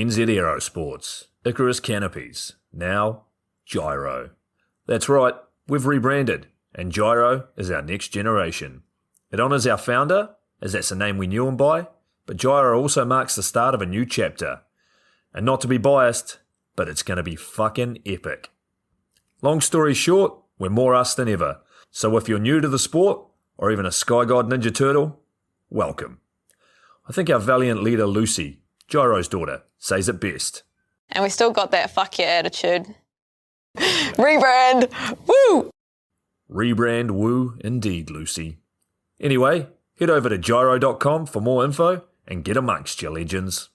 NZ Aerosports, Icarus Canopies, now Gyro. That's right, we've rebranded, and Gyro is our next generation. It honours our founder, as that's the name we knew him by, but Gyro also marks the start of a new chapter. And not to be biased, but it's going to be fucking epic. Long story short, we're more us than ever, so if you're new to the sport, or even a Sky God Ninja Turtle, welcome. I think our valiant leader Lucy, Gyro's daughter, says it best. And we still got that fuck yeah attitude. Rebrand! Woo! Rebrand woo indeed, Lucy. Anyway, head over to gyro.com for more info and get amongst you legends.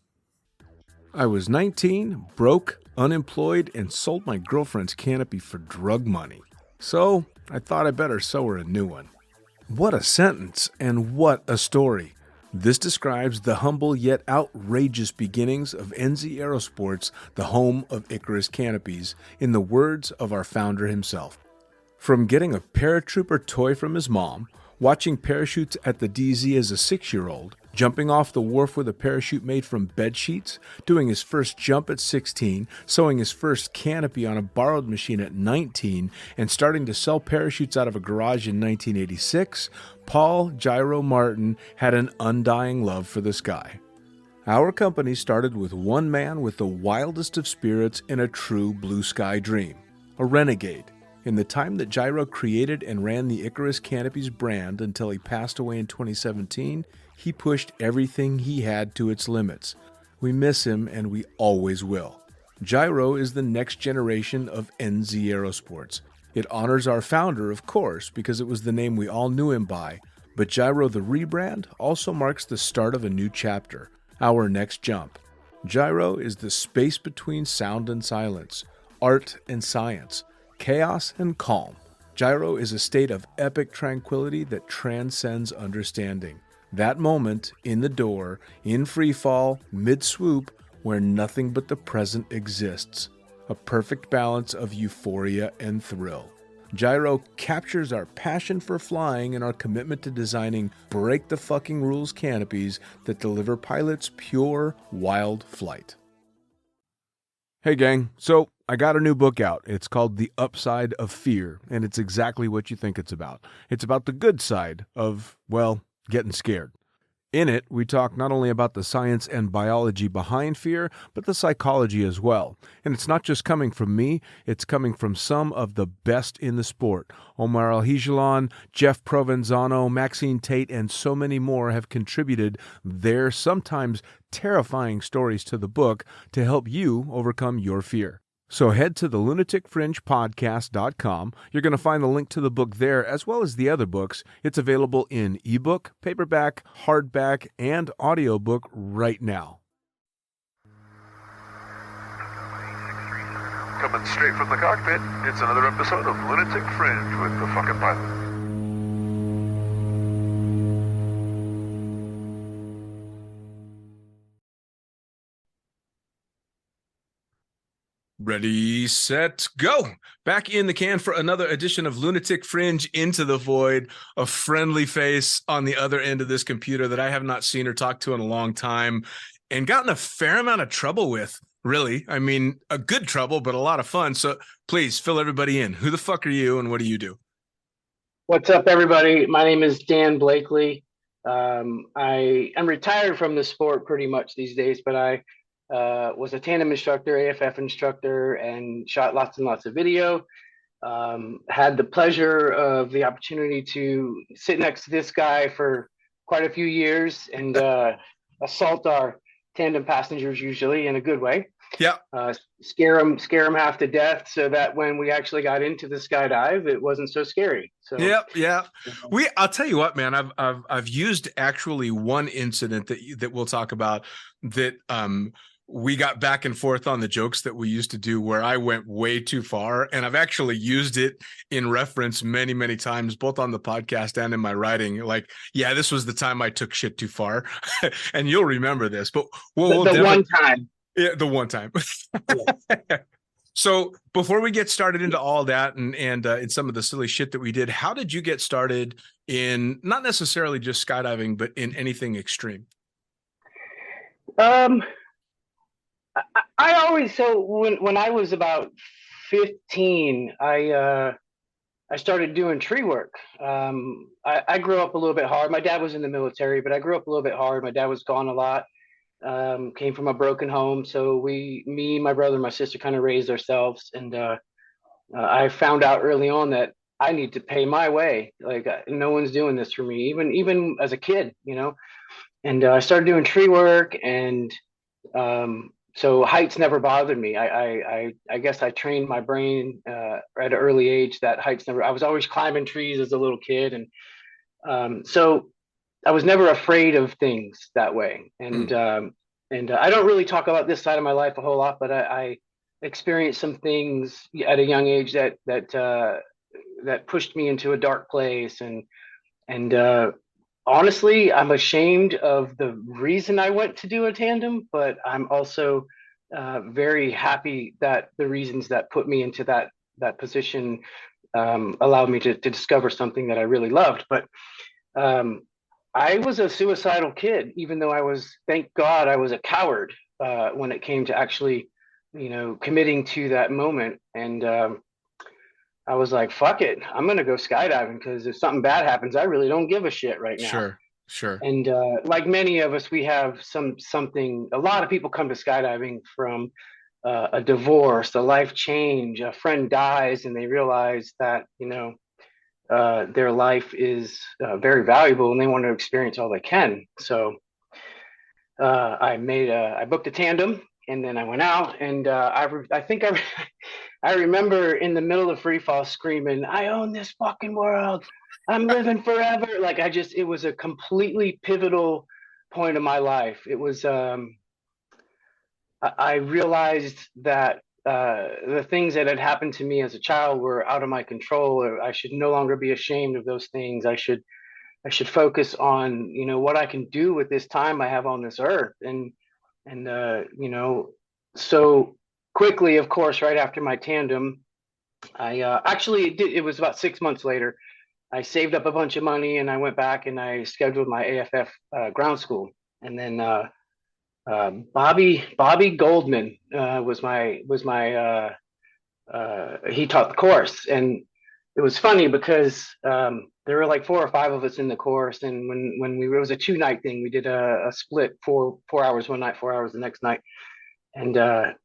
I was 19, broke, unemployed, and sold my girlfriend's canopy for drug money. So I thought I better sew her a new one. What a sentence, and what a story. This describes the humble yet outrageous beginnings of NZ Aerosports, the home of Icarus Canopies, in the words of our founder himself. From getting a paratrooper toy from his mom, watching parachutes at the DZ as a 6-year-old, jumping off the wharf with a parachute made from bed sheets, doing his first jump at 16, sewing his first canopy on a borrowed machine at 19, and starting to sell parachutes out of a garage in 1986, Paul Gyro Martin had an undying love for the sky. Our company started with one man with the wildest of spirits and a true blue sky dream, a renegade. In the time that Gyro created and ran the Icarus Canopies brand until he passed away in 2017, he pushed everything he had to its limits. We miss him, and we always will. Gyro is the next generation of NZ Aerosports. It honors our founder, of course, because it was the name we all knew him by, but Gyro the rebrand also marks the start of a new chapter, our next jump. Gyro is the space between sound and silence, art and science, chaos and calm. Gyro is a state of epic tranquility that transcends understanding. That moment, in the door, in freefall, mid-swoop, where nothing but the present exists. A perfect balance of euphoria and thrill. Gyro captures our passion for flying and our commitment to designing break-the-fucking-rules canopies that deliver pilots pure, wild flight. Hey gang, so I got a new book out. It's called The Upside of Fear, and it's exactly what you think it's about. It's about the good side of, well, getting scared. In it, we talk not only about the science and biology behind fear, but the psychology as well. And it's not just coming from me, it's coming from some of the best in the sport. Omar Alhigelan, Jeff Provenzano, Maxine Tate, and so many more have contributed their sometimes terrifying stories to the book to help you overcome your fear. So head to the lunaticfringepodcast.com. You're going to find the link to the book there, as well as the other books. It's available in ebook, paperback, hardback, and audiobook right now. Coming straight from the cockpit, it's another episode of Lunatic Fringe with the fucking pilot. Ready, set, go! Back in the can for another edition of Lunatic Fringe Into the Void, a friendly face on the other end of this computer that I have not seen or talked to in a long time and gotten a fair amount of trouble with, really. I mean, a good trouble, but a lot of fun. So please fill everybody in. Who the fuck are you and what do you do? What's up, everybody? My name is Dan Blakeley. I'm retired from the sport pretty much these days, but I was a tandem instructor, AFF instructor, and shot lots and lots of video. Had the pleasure of the opportunity to sit next to this guy for quite a few years and assault our tandem passengers, usually in a good way. Yeah. Scare them half to death, so that when we actually got into the skydive, it wasn't so scary. So yeah. I'll tell you what, man. I've used actually one incident that we'll talk about that we got back and forth on the jokes that we used to do where I went way too far. And I've actually used it in reference many, many times, both on the podcast and in my writing. Like, yeah, this was the time I took shit too far. And you'll remember this, but the one time. Yeah, the one time. Yeah. So before we get started into all that and in some of the silly shit that we did, how did you get started in not necessarily just skydiving, but in anything extreme? I always, so when I was about 15, I started doing tree work. I grew up a little bit hard. My dad was in the military, but I grew up a little bit hard. My dad was gone a lot. Came from a broken home, so me, my brother, and my sister kind of raised ourselves. And I found out early on that I need to pay my way. Like no one's doing this for me, even as a kid, you know. And I started doing tree work, and so heights never bothered me. I guess I trained my brain at an early age that heights never. I was always climbing trees as a little kid, and so I was never afraid of things that way. And I don't really talk about this side of my life a whole lot, but I experienced some things at a young age that pushed me into a dark place, and honestly, I'm ashamed of the reason I went to do a tandem, but I'm also very happy that the reasons that put me into that position allowed me to discover something that I really loved. But um, I was a suicidal kid, even though thank God, I was a coward when it came to actually, committing to that moment. And I was like, fuck it, I'm gonna go skydiving because if something bad happens, I really don't give a shit right now. Sure, sure. And like many of us, we have something. A lot of people come to skydiving from a divorce, a life change, a friend dies, and they realize that their life is very valuable, and they want to experience all they can. So I booked a tandem, and then I went out, and I think I remember in the middle of free fall screaming, "I own this fucking world. I'm living forever." Like it was a completely pivotal point of my life. It was I realized that the things that had happened to me as a child were out of my control. Or I should no longer be ashamed of those things. I should focus on what I can do with this time I have on this earth. And so quickly, of course, right after my tandem, I actually it was about 6 months later. I saved up a bunch of money and I went back and I scheduled my AFF ground school. And then Bobby Goldman was my he taught the course. And it was funny because there were like 4 or 5 of us in the course, and when it was a 2 night thing, we did a split 4 hours one night, 4 hours the next night. And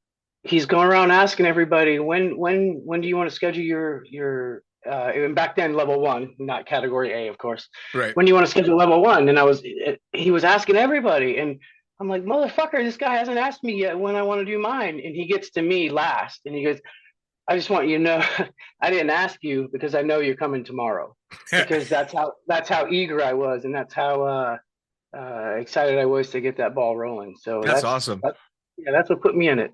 he's going around asking everybody, when do you want to schedule your and back then level 1, not category A, of course. Right. When do you want to schedule level 1? And he was asking everybody, and I'm like, motherfucker, this guy hasn't asked me yet when I want to do mine. And he gets to me last, and he goes, I just want you to know, I didn't ask you because I know you're coming tomorrow. Because that's how eager I was, and that's how excited I was to get that ball rolling. So That's awesome. That's what put me in it.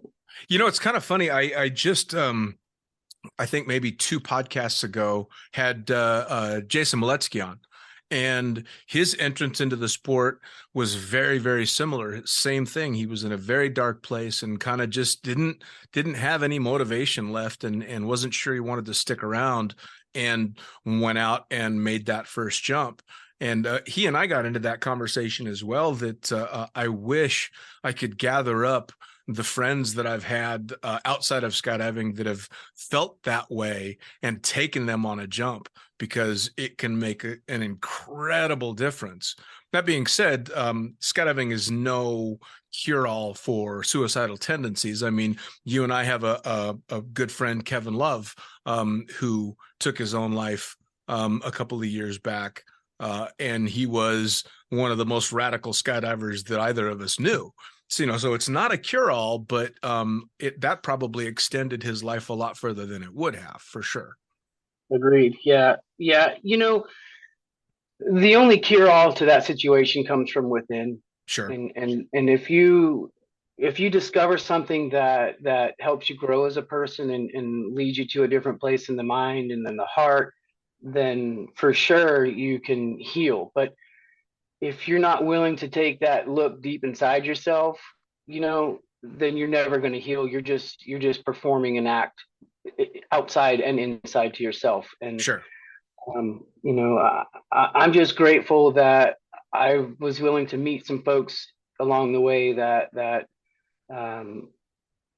It's kind of funny. I just I think maybe 2 podcasts ago had Jason Maletsky on, and his entrance into the sport was very, very similar. Same thing. He was in a very dark place and kind of just didn't have any motivation left, and wasn't sure he wanted to stick around, and went out and made that first jump. And he and I got into that conversation as well, that I wish I could gather up the friends that I've had outside of skydiving that have felt that way and taken them on a jump, because it can make an incredible difference. That being said, skydiving is no cure-all for suicidal tendencies. I mean, you and I have a good friend, Kevin Love, who took his own life a couple of years back, and he was one of the most radical skydivers that either of us knew. So, so it's not a cure-all, but that probably extended his life a lot further than it would have, for sure. Agreed. Yeah. The only cure-all to that situation comes from within. Sure. And if you discover something that helps you grow as a person and leads you to a different place in the mind and then the heart, then for sure you can heal. But if you're not willing to take that look deep inside yourself, then you're never going to heal. You're just performing an act outside and inside to yourself. And sure. I'm just grateful that I was willing to meet some folks along the way that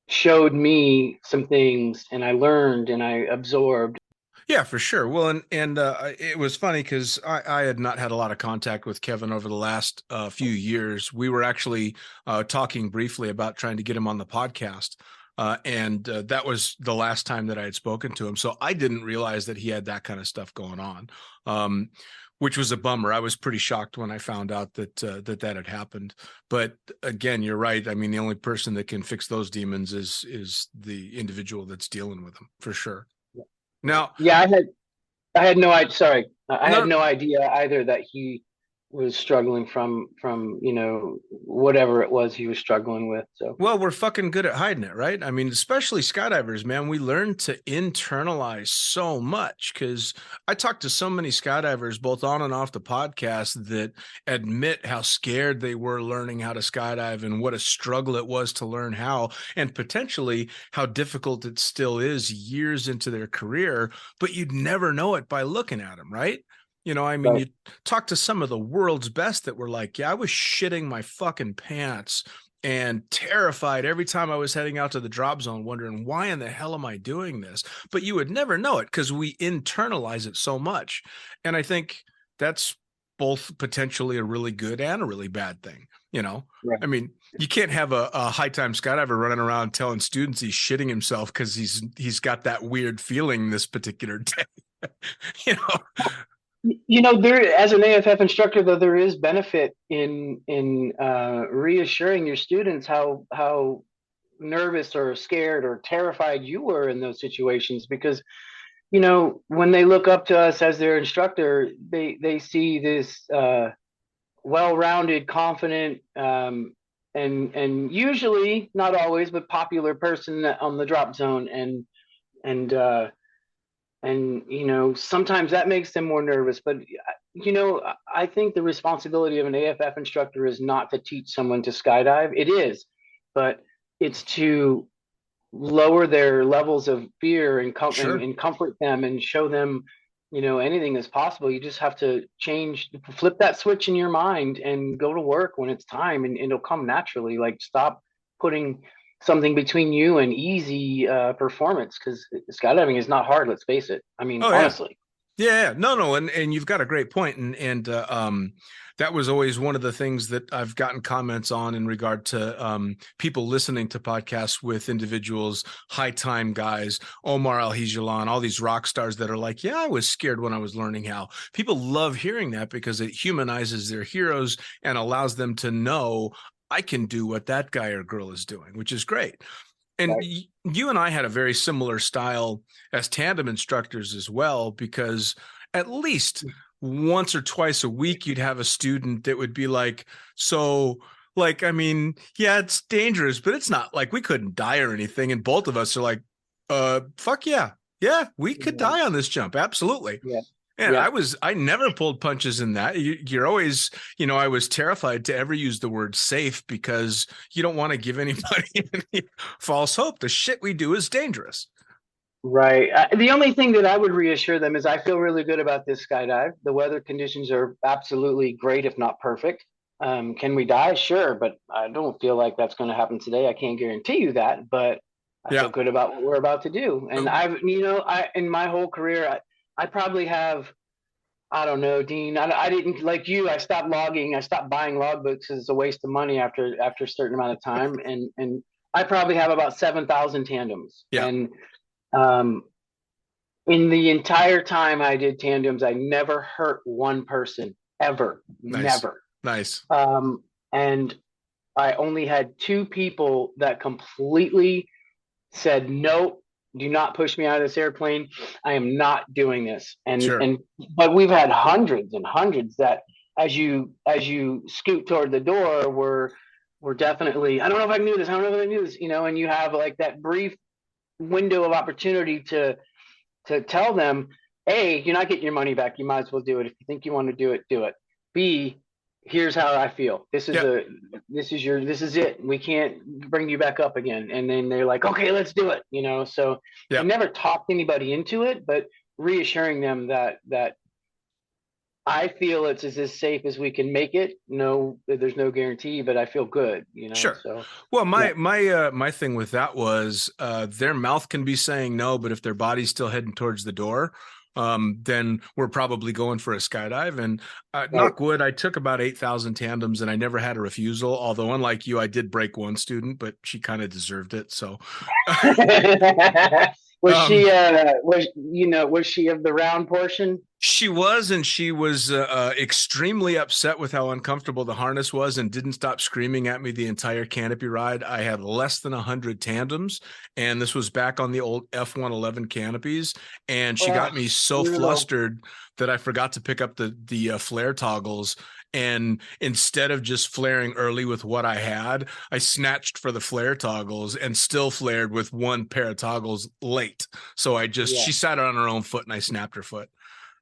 showed me some things, and I learned and I absorbed. Yeah, for sure. Well, and it was funny because I had not had a lot of contact with Kevin over the last few years. We were actually talking briefly about trying to get him on the podcast. And that was the last time that I had spoken to him. So I didn't realize that he had that kind of stuff going on, which was a bummer. I was pretty shocked when I found out that that had happened. But again, you're right. I mean, the only person that can fix those demons is the individual that's dealing with them, for sure. Now, Yeah, I had no idea. Sorry, I no, had no idea either that he was struggling from whatever it was he was struggling with. So well, we're fucking good at hiding it, right? I mean, especially skydivers, man. We learn to internalize so much because I talked to so many skydivers, both on and off the podcast, that admit how scared they were learning how to skydive and what a struggle it was to learn how, and potentially how difficult it still is years into their career. But you'd never know it by looking at them, right? I mean, right. you talk to some of the world's best that were like, yeah, I was shitting my fucking pants and terrified every time I was heading out to the drop zone, wondering why in the hell am I doing this? But you would never know it because we internalize it so much. And I think that's both potentially a really good and a really bad thing. Right. I mean, you can't have a high time skydiver running around telling students he's shitting himself because he's got that weird feeling this particular day. you know There, as an AFF instructor, though, there is benefit in reassuring your students how nervous or scared or terrified you were in those situations, because when they look up to us as their instructor, they see this well-rounded, confident, and usually, not always, but popular person on the drop zone, and sometimes that makes them more nervous. But I think the responsibility of an AFF instructor is not to teach someone to skydive. It is, but it's to lower their levels of fear Sure. and comfort them and show them anything is possible. You just have to flip that switch in your mind and go to work when it's time, and it'll come naturally. Like, stop putting something between you and easy performance, because skydiving is not hard, let's face it. I mean, Oh yeah. honestly. Yeah, no, and you've got a great point, and that was always one of the things that I've gotten comments on in regard to people listening to podcasts with individuals, high time guys, Omar Al-Hijalan, all these rock stars that are like, yeah, I was scared when I was learning how. People love hearing that because it humanizes their heroes and allows them to know I can do what that guy or girl is doing, which is great. And Right. you and I had a very similar style as tandem instructors as well, because at least once or twice a week, you'd have a student that would be like, so, like, I mean, yeah, it's dangerous, but it's not like we couldn't die or anything. And both of us are like, fuck yeah. Yeah, we could die on this jump. Absolutely. Yeah. And Yeah. I never pulled punches in that. You're always, I was terrified to ever use the word safe because you don't want to give anybody any false hope. The shit we do is dangerous. Right. The only thing that I would reassure them is I feel really good about this skydive. The weather conditions are absolutely great, if not perfect. Can we die? Sure, but I don't feel like that's going to happen today. I can't guarantee you that, but I Yeah. feel good about what we're about to do. And in my whole career, I probably have, I don't know, Dean. I didn't, like you. I stopped logging. I stopped buying logbooks because it's a waste of money after a certain amount of time. And I probably have about 7,000 tandems. Yeah. And um, in the entire time I did tandems, I never hurt one person ever, Nice. never. Nice. And I only had two people that completely said, "Nope, do not push me out of this airplane. I am not doing this." Sure. But we've had hundreds and hundreds that, as you scoot toward the door, were definitely, I don't know if I can do this. I don't know if I can do this. And you have like that brief window of opportunity to tell them, A, you're not getting your money back. You might as well do it. If you think you want to do it, do it. B, here's how I feel. This is this is it. We can't bring you back up again. And then they're like, okay, let's do it. So I never talked anybody into it, but reassuring them that I feel it's as safe as we can make it. No, there's no guarantee, but I feel good, Sure. So Well, yeah. my thing with that was their mouth can be saying no, but if their body's still heading towards the door, then we're probably going for a skydive. And knock wood, I took about 8,000 tandems and I never had a refusal. Although, unlike you, I did break one student, but she kind of deserved it. So, Was she was she of the round portion? she was, and she was extremely upset with how uncomfortable the harness was and didn't stop screaming at me the entire canopy ride. I had less than 100 tandems, and this was back on the old F111 canopies, and she got me so flustered that I forgot to pick up the flare toggles. And instead of just flaring early with what I had, I snatched for the flare toggles and still flared with one pair of toggles late. So she sat on her own foot and I snapped her foot.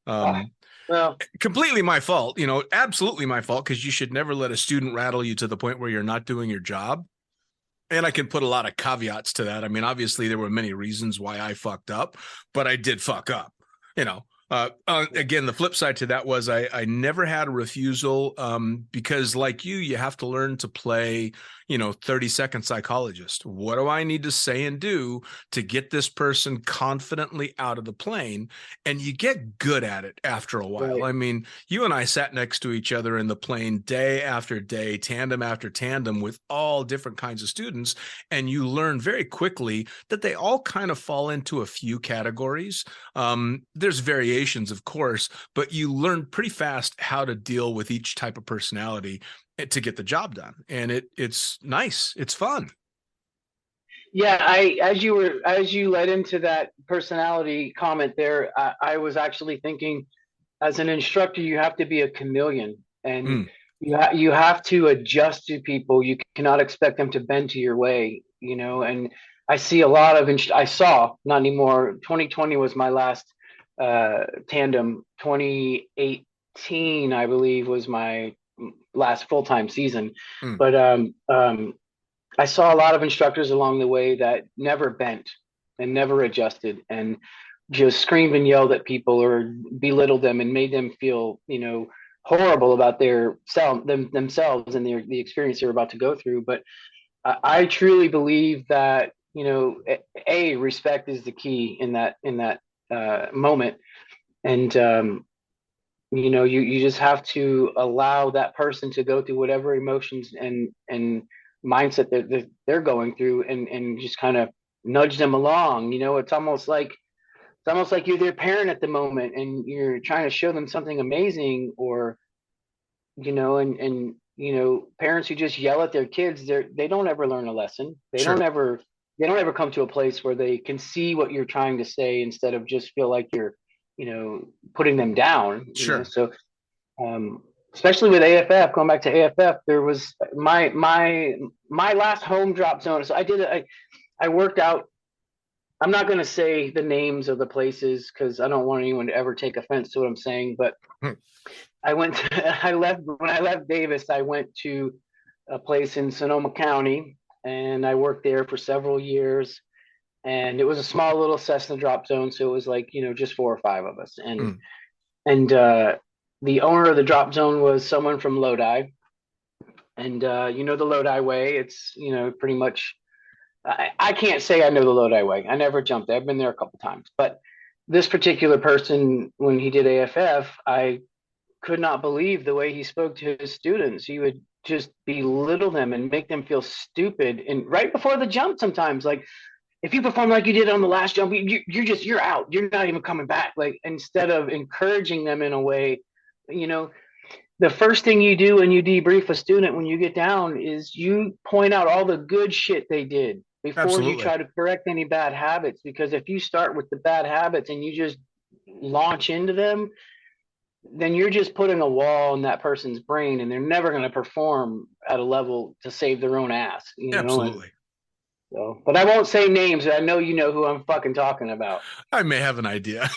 Well, completely my fault, absolutely my fault, because you should never let a student rattle you to the point where you're not doing your job. And I can put a lot of caveats to that. I mean, obviously there were many reasons why I fucked up, but I did fuck up, again, the flip side to that was I never had a refusal because like you have to learn to play, 30-second psychologist. What do I need to say and do to get this person confidently out of the plane? And you get good at it after a while. Right. I mean, you and I sat next to each other in the plane day after day, tandem after tandem with all different kinds of students. And you learn very quickly that they all kind of fall into a few categories. There's variations, of course, but you learn pretty fast how to deal with each type of personality to get the job done. And it's nice. It's fun. Yeah, as you led into that personality comment there, I was actually thinking, as an instructor, you have to be a chameleon, and you have to adjust to people. You cannot expect them to bend to your way, And I see a lot of I saw, not anymore. 2020 was my last tandem. 2018, I believe, was my last full-time season. But I saw a lot of instructors along the way that never bent and never adjusted and just screamed and yelled at people or belittled them and made them feel, horrible about themselves and the experience they're about to go through. But I truly believe that, respect is the key in that moment. And you just have to allow that person to go through whatever emotions and mindset that they're going through, and just kind of nudge them along. It's almost like you're their parent at the moment, and you're trying to show them something amazing, or and parents who just yell at their kids, they don't ever learn a lesson. They don't ever come to a place where they can see what you're trying to say, instead of just feel like you're putting them down. So especially with AFF, going back to AFF, there was my last home drop zone. So I worked out. I'm not going to say the names of the places because I don't want anyone to ever take offense to what I'm saying, but when I left Davis, I went to a place in Sonoma County, and I worked there for several years. And it was a small little Cessna drop zone, so it was like just 4 or 5 of us. And the owner of the drop zone was someone from Lodi, and the Lodi way. It's pretty much. I can't say I know the Lodi way. I never jumped there. I've been there a couple times, but this particular person, when he did AFF, I could not believe the way he spoke to his students. He would just belittle them and make them feel stupid, and right before the jump, sometimes like, if you perform like you did on the last jump, you're out. You're not even coming back. Like, instead of encouraging them in a way, the first thing you do when you debrief a student when you get down is you point out all the good shit they did before you try to correct any bad habits. Because if you start with the bad habits and you just launch into them, then you're just putting a wall in that person's brain, and they're never going to perform at a level to save their own ass. Absolutely. So, but I won't say names. I know you know who I'm fucking talking about. I may have an idea.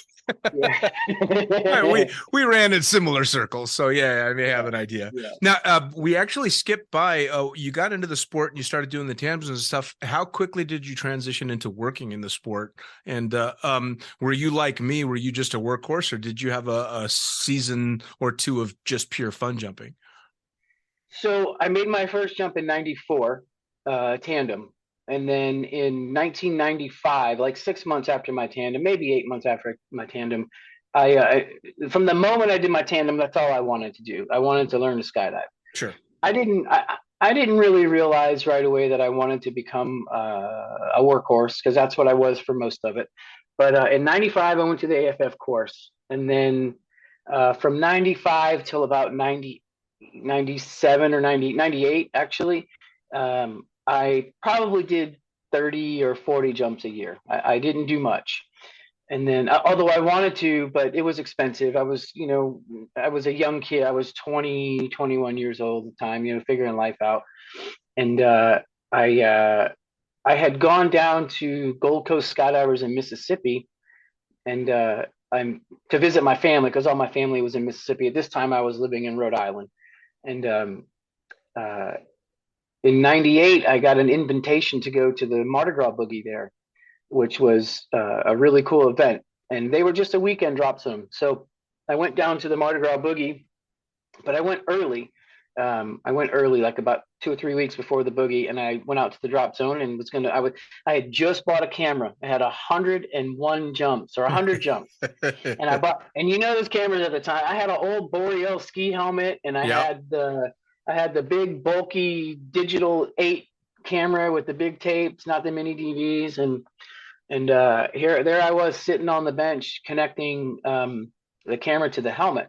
Yeah. We ran in similar circles, so yeah, I may have an idea. Yeah. Now, we actually skipped by. You got into the sport and you started doing the tandems and stuff. How quickly did you transition into working in the sport? And were you like me? Were you just a workhorse, or did you have a season or two of just pure fun jumping? So I made my first jump in '94, tandem. And then in 1995, like 6 months after my tandem, maybe 8 months after my tandem, from the moment I did my tandem, that's all I wanted to do. I wanted to learn to skydive. Sure. I didn't really realize right away that I wanted to become a workhorse, because that's what I was for most of it. But in '95, I went to the AFF course. And then from '95 till about 97 or 98, actually, I probably did 30 or 40 jumps a year. I didn't do much. And then, although I wanted to, but it was expensive. I was a young kid. I was 20, 21 years old at the time, figuring life out. And I, uh, I had gone down to Gold Coast Skydivers in Mississippi, and I'm to visit my family, because all my family was in Mississippi. At this time, I was living in Rhode Island. And uh, in '98, I got an invitation to go to the Mardi Gras boogie there, which was a really cool event. And they were just a weekend drop zone. So I went down to the Mardi Gras boogie, but I went early. I went early, like about 2 or 3 weeks before the boogie, and I went out to the drop zone and I had just bought a camera. I had 101 jumps, or 100 jumps. And and those cameras at the time, I had an old Boreal ski helmet, and Yep. I had the big bulky digital 8 camera with the big tapes, not the mini DVs. And there I was sitting on the bench connecting the camera to the helmet.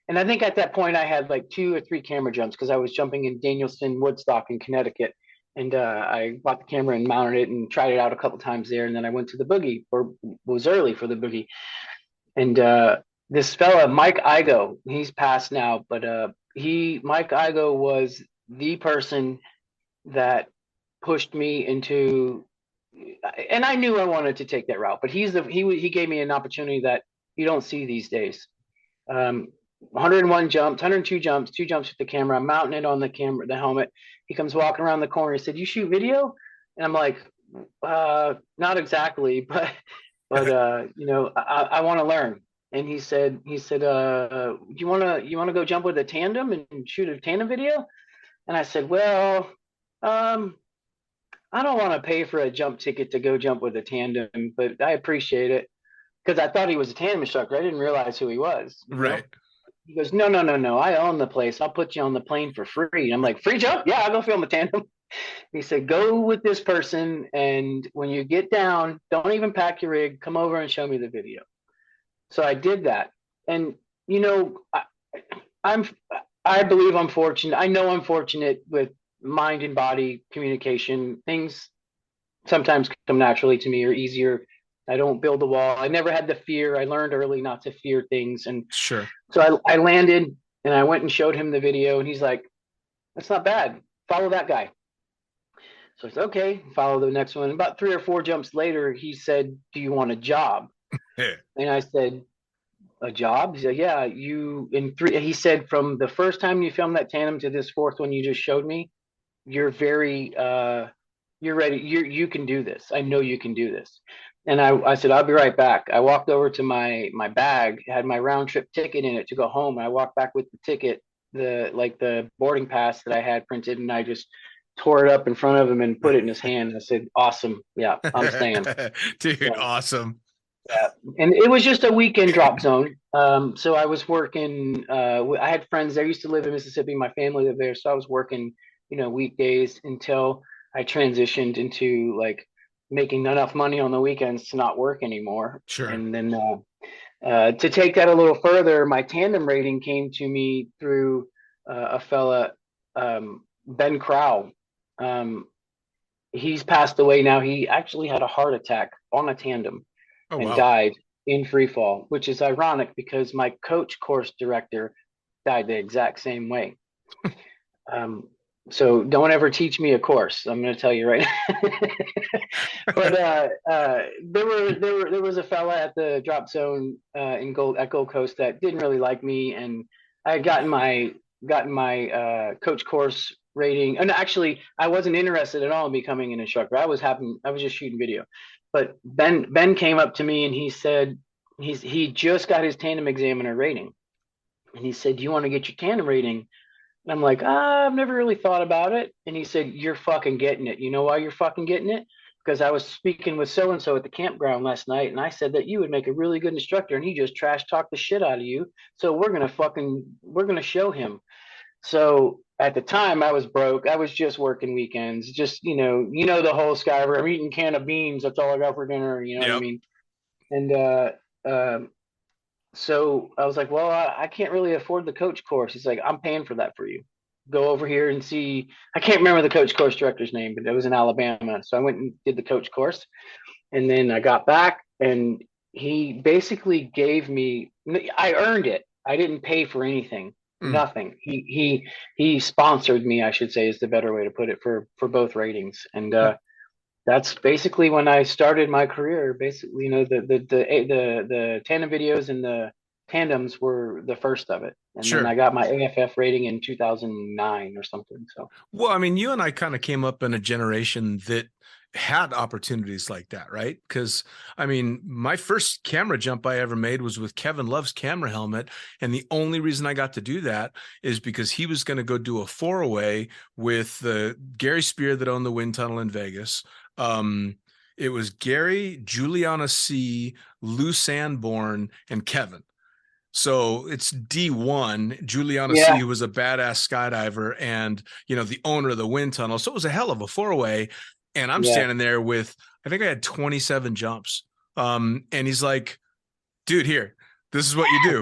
And I think at that point I had like 2 or 3 camera jumps, because I was jumping in Danielson, Woodstock in Connecticut. And I bought the camera and mounted it and tried it out a couple times there. And then I went to the boogie, or was early for the boogie. And this fella, Mike Igo, he's passed now, but Mike Igo was the person that pushed me into, and I knew I wanted to take that route, but he gave me an opportunity that you don't see these days. 101 jumps, 102 jumps, 2 jumps with the camera. I'm mounting it on the camera, the helmet. He comes walking around the corner. He said, "You shoot video?" And I'm like, "Not exactly, but I want to learn." And he said, "You wanna go jump with a tandem and shoot a tandem video?" And I said, "Well, um, I don't want to pay for a jump ticket to go jump with a tandem, but I appreciate it." Because I thought he was a tandem instructor. I didn't realize who he was. Right. He goes, "No, no, no, no. I own the place. I'll put you on the plane for free." I'm like, "Free jump? Yeah, I'll go film a tandem." He said, "Go with this person, and when you get down, don't even pack your rig. Come over and show me the video." So I did that. And, you know, I'm, I believe I'm fortunate. I know I'm fortunate with mind and body communication. Things sometimes come naturally to me, or easier. I don't build a wall. I never had the fear. I learned early not to fear things. And Sure. so I landed and I went and showed him the video, and he's like, "That's not bad. Follow that guy." So I said, "Okay," follow the next one. About 3 or 4 jumps later, he said, "Do you want a job?" Yeah. And I said, "A job?" He said, "Yeah, you in 3." He said, "From the first time you filmed that tandem to this fourth one you just showed me, you're very you're ready. You can do this. I know you can do this." And I said, "I'll be right back." I walked over to my bag, had my round trip ticket in it to go home. And I walked back with the ticket, the boarding pass that I had printed, and I just tore it up in front of him and put it in his hand. I said, "Awesome. Yeah, I'm staying." Dude, So, awesome. yeah. And it was just a weekend drop zone. So I was working. I had friends there. I used to live in Mississippi. My family lived there, so I was working, weekdays until I transitioned into like making enough money on the weekends to not work anymore. Sure. And then to take that a little further, my tandem rating came to me through a fella, Ben Crow. Um, he's passed away now. He actually had a heart attack on a tandem Oh, and wow. died in freefall, which is ironic because my coach course director died the exact same way. Um, So don't ever teach me a course. I'm going to tell you right now. But there was a fella at the drop zone in Gold Coast that didn't really like me, and I had gotten my coach course rating. And actually, I wasn't interested at all in becoming an instructor. I was just shooting video. But Ben came up to me and he said he just got his tandem examiner rating, and he said, "Do you want to get your tandem rating?" And I'm like, I've never really thought about it. And he said, "You're fucking getting it. You know why you're fucking getting it? Because I was speaking with so and so at the campground last night, and I said that you would make a really good instructor, and he just trash talked the shit out of you. So we're gonna show him." So at the time, I was broke. I was just working weekends. Just the whole skyver. I'm eating can of beans. That's all I got for dinner. You know what I Yep. mean? And so I was like, well, I can't really afford the coach course. He's like, I'm paying for that for you. Go over here and see. I can't remember the coach course director's name, but it was in Alabama. So I went and did the coach course. And then I got back and he basically gave me, I earned it. I didn't pay for anything, nothing. He sponsored me, I should say, is the better way to put it, for both ratings. And that's basically when I started my career. Basically, the tandem videos and the tandems were the first of it, and then Sure. I got my AFF rating in 2009 or something. So Well, I mean, you and I kind of came up in a generation that had opportunities like that, right? Because I mean, my first camera jump I ever made was with Kevin Love's camera helmet. And the only reason I got to do that is because he was going to go do a 4-away with Gary Spear that owned the wind tunnel in Vegas. It was Gary, Juliana C., Lou Sanborn, and Kevin. So it's D1, Juliana C., who was a badass skydiver and, the owner of the wind tunnel. So it was a hell of a 4-away. And I'm standing there with, I think I had 27 jumps. And he's like, dude, here, this is what you do.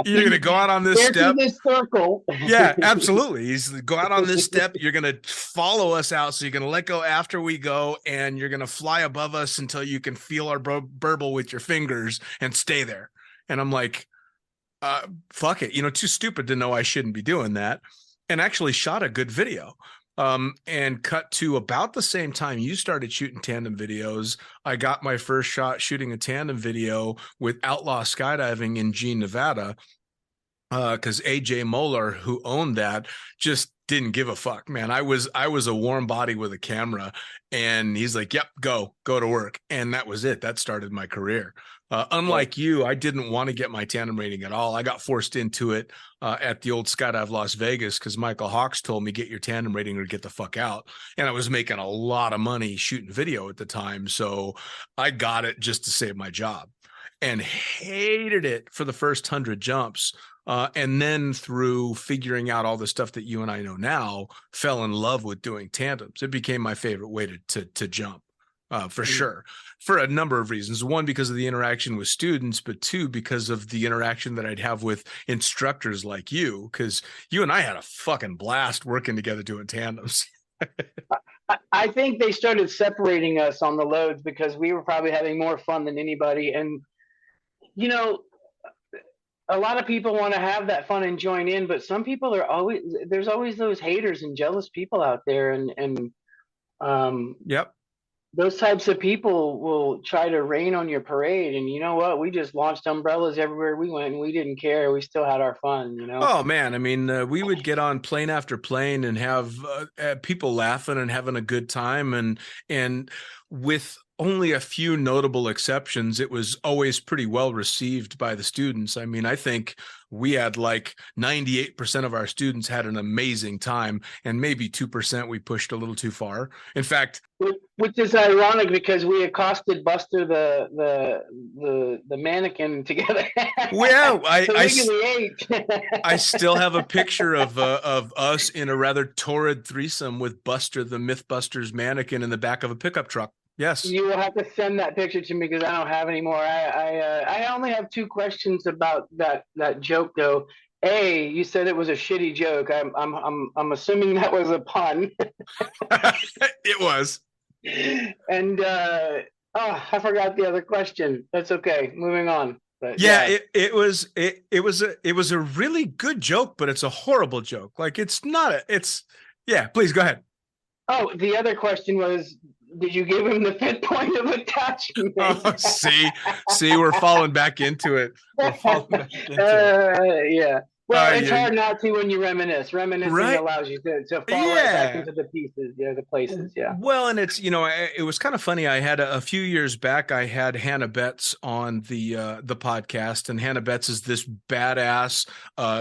You're gonna go out on this step. This circle. Yeah, absolutely. He's go out on this step. You're going to follow us out. So you're going to let go after we go, and you're going to fly above us until you can feel our burble with your fingers and stay there. And I'm like, fuck it, too stupid to know I shouldn't be doing that. And actually shot a good video. And cut to about the same time you started shooting tandem videos. I got my first shot shooting a tandem video with Outlaw Skydiving in Jean, Nevada. Because AJ Moeller, who owned that, just didn't give a fuck, man. I was a warm body with a camera, and he's like, yep, go to work. And that was it. That started my career. Unlike you, I didn't want to get my tandem rating at all. I got forced into it at the old Skydive Las Vegas because Michael Hawks told me, get your tandem rating or get the fuck out. And I was making a lot of money shooting video at the time. So I got it just to save my job and hated it for the first 100 jumps. And then through figuring out all the stuff that you and I know now, fell in love with doing tandems. It became my favorite way to jump. For sure, for a number of reasons. One, because of the interaction with students, but two, because of the interaction that I'd have with instructors like you, because you and I had a fucking blast working together doing tandems. I think they started separating us on the loads because we were probably having more fun than anybody. And, a lot of people want to have that fun and join in, but some people there's always those haters and jealous people out there. And Yep. Those types of people will try to rain on your parade. And you know what? We just launched umbrellas everywhere we went, and we didn't care. We still had our fun, Oh, man. I mean, we would get on plane after plane and have people laughing and having a good time. And with only a few notable exceptions, it was always pretty well received by the students. I mean, I think we had like 98% of our students had an amazing time, and maybe 2% we pushed a little too far. In fact, which is ironic because we accosted Buster the mannequin together. Well, I still have a picture of us in a rather torrid threesome with Buster the Mythbusters mannequin in the back of a pickup truck. Yes. You will have to send that picture to me because I don't have any more. I only have two questions about that joke though. A, you said it was a shitty joke. I'm assuming that was a pun. It was. And I forgot the other question. That's okay. Moving on. But Yeah, it was a really good joke, but it's a horrible joke. Like it's not yeah, please go ahead. Oh, the other question was, did you give him the fifth point of attachment? Oh, see, we're falling back into it. We're falling back into it. Yeah. Well, it's Yeah. hard not to when you reminisce. Reminiscing Right? allows you to fall right back Yeah. into the pieces, the places. Yeah. Well, and it's it was kind of funny. I had a few years back. I had Hannah Betts on the podcast, and Hannah Betts is this badass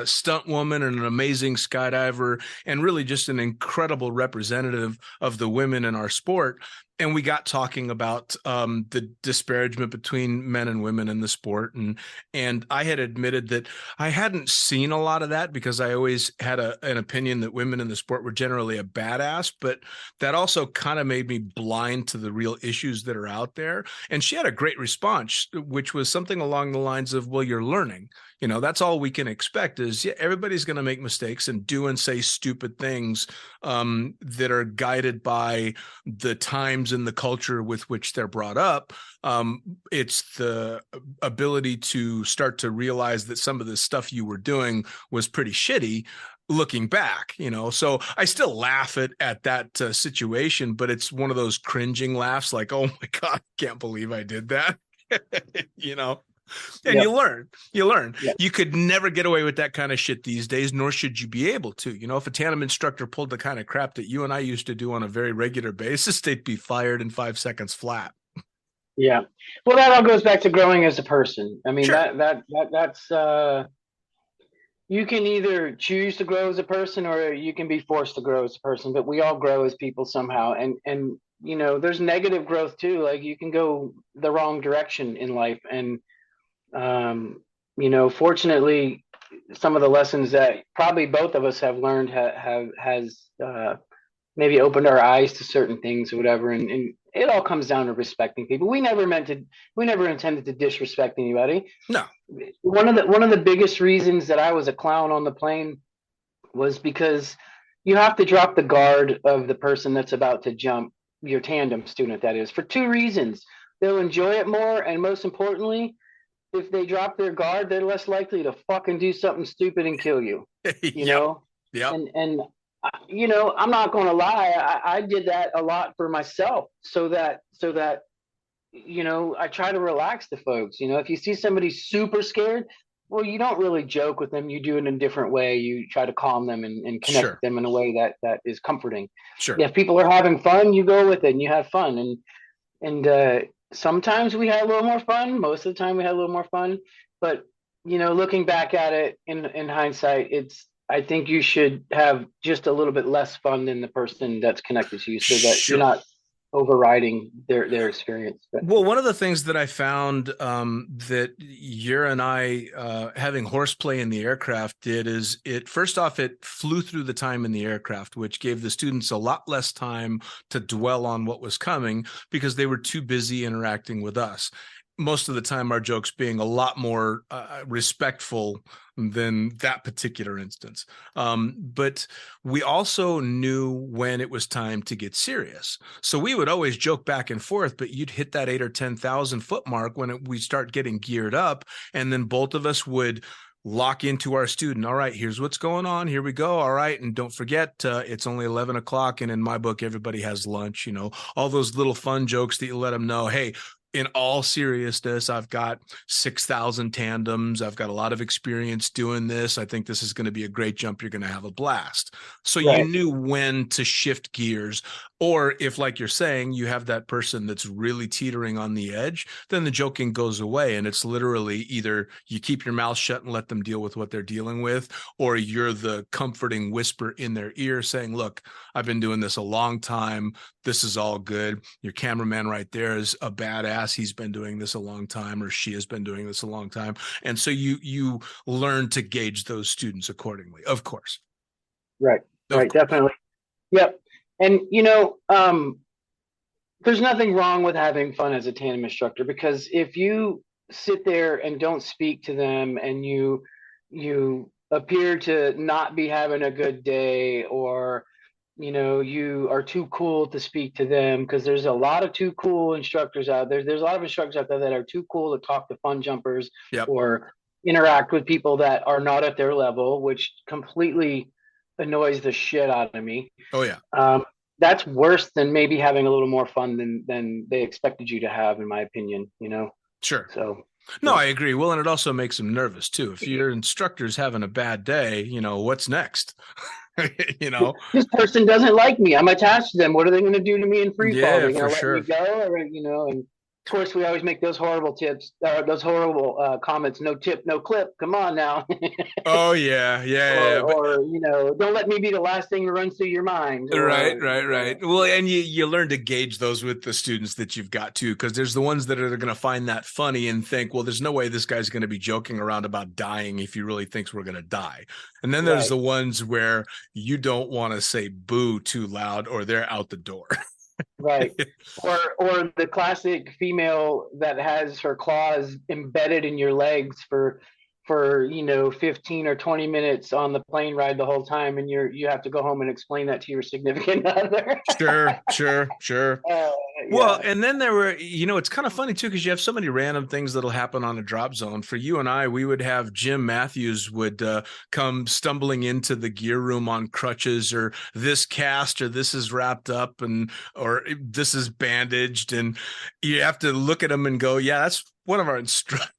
stunt woman and an amazing skydiver, and really just an incredible representative of the women in our sport. And we got talking about the disparagement between men and women in the sport, and I had admitted that I hadn't seen a lot of that because I always had an opinion that women in the sport were generally a badass, but that also kind of made me blind to the real issues that are out there. And she had a great response, which was something along the lines of, well, you're learning. That's all we can expect is everybody's going to make mistakes and do and say stupid things that are guided by the times and the culture with which they're brought up. It's the ability to start to realize that some of the stuff you were doing was pretty shitty looking back, so I still laugh at that situation, but it's one of those cringing laughs like, oh my God, I can't believe I did that. And you learn. Yep. You could never get away with that kind of shit these days, nor should you be able to. If a tandem instructor pulled the kind of crap that you and I used to do on a very regular basis, they'd be fired in 5 seconds flat. Yeah. Well, that all goes back to growing as a person. I mean, sure. that's you can either choose to grow as a person or you can be forced to grow as a person, but we all grow as people somehow. And there's negative growth too. Like you can go the wrong direction in life. And fortunately, some of the lessons that probably both of us have learned has maybe opened our eyes to certain things or whatever. And it all comes down to respecting people. We never intended to disrespect anybody. No. One of the biggest reasons that I was a clown on the plane was because you have to drop the guard of the person that's about to jump, your tandem student, that is, for two reasons. They'll enjoy it more, and most importantly, if they drop their guard, they're less likely to fucking do something stupid and kill you. You know? Yeah. And I'm not going to lie. I did that a lot for myself so that I try to relax the folks. If you see somebody super scared, well, you don't really joke with them. You do it in a different way. You try to calm them and connect with them in a way that is comforting. Sure. If people are having fun, you go with it and you have fun. And sometimes we had a little more fun. Most of the time we had a little more fun. But, looking back at it in hindsight, I think you should have just a little bit less fun than the person that's connected to you so that you're not overriding their experience. But. Well, one of the things that I found that you and I having horseplay in the aircraft did is it flew through the time in the aircraft, which gave the students a lot less time to dwell on what was coming because they were too busy interacting with us. Most of the time, our jokes being a lot more respectful than that particular instance. But we also knew when it was time to get serious. So we would always joke back and forth, but you'd hit that 8,000 or 10,000 foot mark when we start getting geared up. And then both of us would lock into our student. All right, here's what's going on. Here we go. All right. And don't forget, it's only 11 o'clock. And in my book, everybody has lunch, all those little fun jokes that you let them know. Hey, in all seriousness, I've got 6,000 tandems. I've got a lot of experience doing this. I think this is going to be a great jump. You're going to have a blast. So you knew when to shift gears. Or if, like you're saying, you have that person that's really teetering on the edge, then the joking goes away. And it's literally either you keep your mouth shut and let them deal with what they're dealing with, or you're the comforting whisper in their ear saying, look, I've been doing this a long time. This is all good. Your cameraman right there is a badass. He's been doing this a long time, or she has been doing this a long time. And so you learn to gauge those students accordingly, of course. Right. Definitely. Yep. And, there's nothing wrong with having fun as a tandem instructor, because if you sit there and don't speak to them and you appear to not be having a good day, or you are too cool to speak to them, because there's a lot of too cool instructors out there. There's a lot of instructors out there that are too cool to talk to fun jumpers Yep. or interact with people that are not at their level, which completely annoys the shit out of me. Oh yeah. That's worse than maybe having a little more fun than they expected you to have, in my opinion. Sure. So No, I agree. Well, and it also makes them nervous too. If your instructor's having a bad day, what's next? this person doesn't like me. I'm attached to them. What are they going to do to me in free fall? Yeah, They're going for to let sure. me go, or and of course we always make those horrible tips, those horrible comments. No tip, no clip. Come on now. Oh yeah, yeah. But or don't let me be the last thing that runs through your mind. right. Well, and you learn to gauge those with the students that you've got too, because there's the ones that are going to find that funny and think, well, there's no way this guy's going to be joking around about dying if he really thinks we're going to die. And then there's the ones where you don't want to say boo too loud or they're out the door. Right. Or the classic female that has her claws embedded in your legs for 15 or 20 minutes on the plane ride the whole time, and you have to go home and explain that to your significant other. Sure. Yeah. Well, and then there were, it's kind of funny too, because you have so many random things that'll happen on a drop zone. For you and I, we would have Jim Matthews would come stumbling into the gear room on crutches, or this cast, or this is wrapped up, or this is bandaged, and you have to look at him and go, yeah, that's one of our instructors.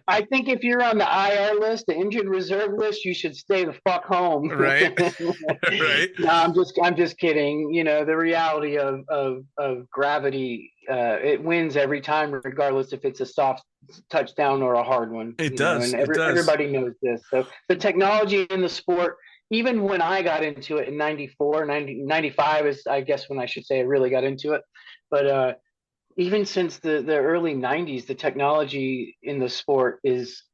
I think if you're on the IR list, the injured reserve list, you should stay the fuck home. Right. Right. No, I'm just kidding. The reality of gravity, it wins every time, regardless if it's a soft touchdown or a hard one. It does. And everybody knows this. So the technology in the sport, even when I got into it in 94, 95 is, I guess, when I should say I really got into it. But even since the early 90s, the technology in the sport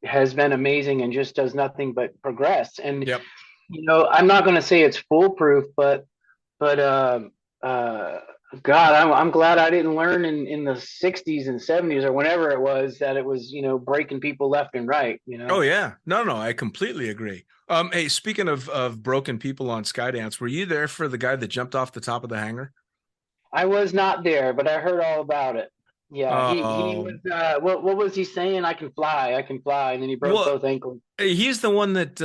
has been amazing and just does nothing but progress. And, yep. I'm not going to say it's foolproof, but God, I'm glad I didn't learn in the 60s and 70s or whenever it was that it was, breaking people left and right, Oh yeah. No, I completely agree. Hey, speaking of broken people on Skydance, were you there for the guy that jumped off the top of the hangar? I was not there, but I heard all about it. Yeah, he was. What was he saying? I can fly, and then he broke both ankles. He's the one that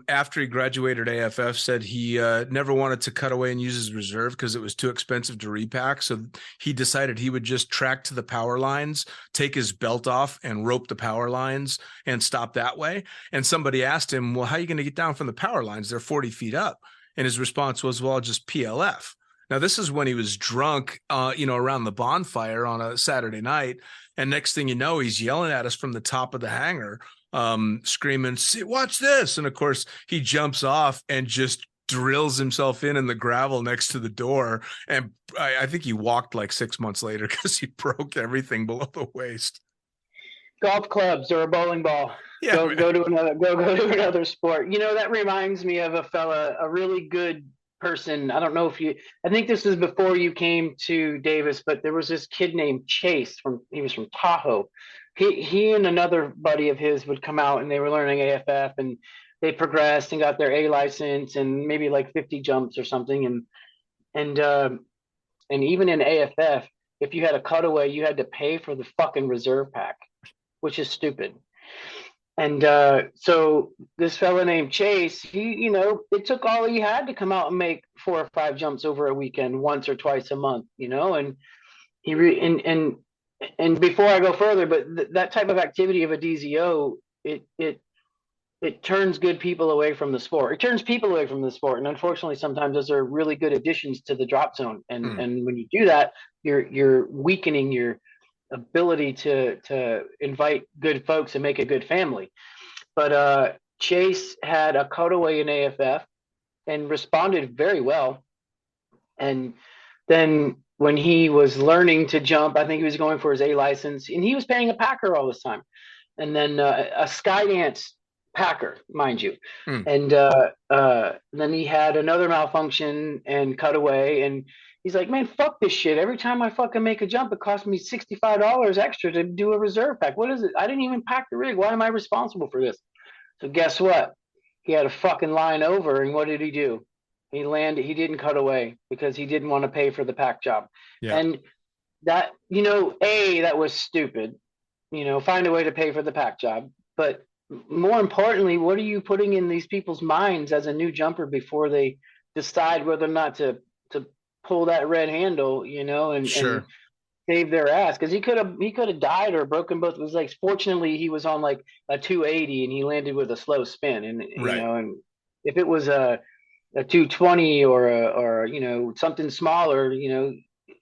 after he graduated AFF said he never wanted to cut away and use his reserve because it was too expensive to repack. So he decided he would just track to the power lines, take his belt off, and rope the power lines and stop that way. And somebody asked him, "Well, how are you going to get down from the power lines? They're 40 feet up." And his response was, "Well, I'll just PLF." Now, this is when he was drunk, around the bonfire on a Saturday night. And next thing you know, he's yelling at us from the top of the hangar, screaming, "See, watch this." And of course, he jumps off and just drills himself in the gravel next to the door. And I think he walked like 6 months later because he broke everything below the waist. Golf clubs or a bowling ball. Yeah, go to another sport. That reminds me of a really good person. I don't know I think this is before you came to Davis, but there was this kid named Chase he was from Tahoe. He and another buddy of his would come out and they were learning AFF, and they progressed and got their A license and maybe like 50 jumps or something. And even in AFF, if you had a cutaway, you had to pay for the fucking reserve pack, which is stupid. And so this fella named Chase, he, it took all he had to come out and make 4 or 5 jumps over a weekend, once or twice a month, and and before I go further, but that type of activity of a DZO, it turns good people away from the sport. It turns people away from the sport. And unfortunately, sometimes those are really good additions to the drop zone. And when you do that, you're weakening your ability to invite good folks and make a good family. But Chase had a cutaway in AFF and responded very well. And then when he was learning to jump, I think he was going for his A license, and he was paying a packer all this time. And then a Skydance packer, mind you. And then he had another malfunction and cutaway, and he's like, "Man, fuck this shit. Every time I fucking make a jump, it costs me $65 extra to do a reserve pack. What is it? I didn't even pack the rig. Why am I responsible for this?" So guess what? he had a fucking line over, and what did he do? He landed. He didn't cut away because he didn't want to pay for the pack job. Yeah. And that, that was stupid. Find a way to pay for the pack job. But more importantly, what are you putting in these people's minds as a new jumper before they decide whether or not to pull that red handle, and save their ass? Because he could have died or broken both of his legs. Fortunately, he was on like a 280 and he landed with a slow spin. And and if it was a 220 or something smaller,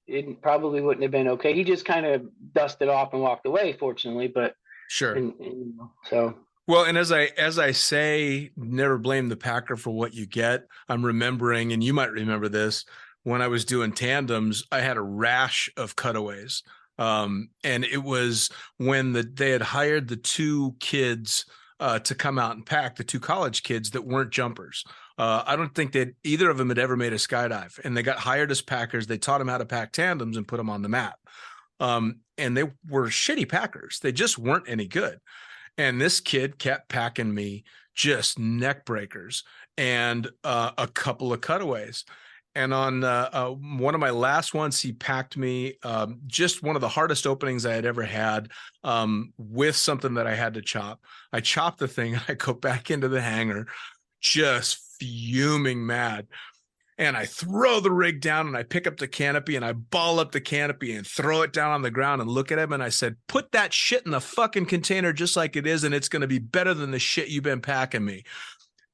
it probably wouldn't have been okay. He just kind of dusted off and walked away, fortunately. But so. Well, and as I say, never blame the packer for what you get. I'm remembering, and you might remember this, when I was doing tandems, I had a rash of cutaways. And it was when they had hired the two kids to come out and pack, the two college kids that weren't jumpers. I don't think that either of them had ever made a skydive, and they got hired as packers. They taught them how to pack tandems and put them on the mat. And they were shitty packers. They just weren't any good. And this kid kept packing me just neck breakers and a couple of cutaways. And on one of my last ones, he packed me just one of the hardest openings I had ever had with something that I had to chop. I chopped the thing and I go back into the hangar just fuming mad. And I throw the rig down and I pick up the canopy and I ball up the canopy and throw it down on the ground and look at him. And I said, put that shit in the fucking container just like it is. And it's going to be better than the shit you've been packing me.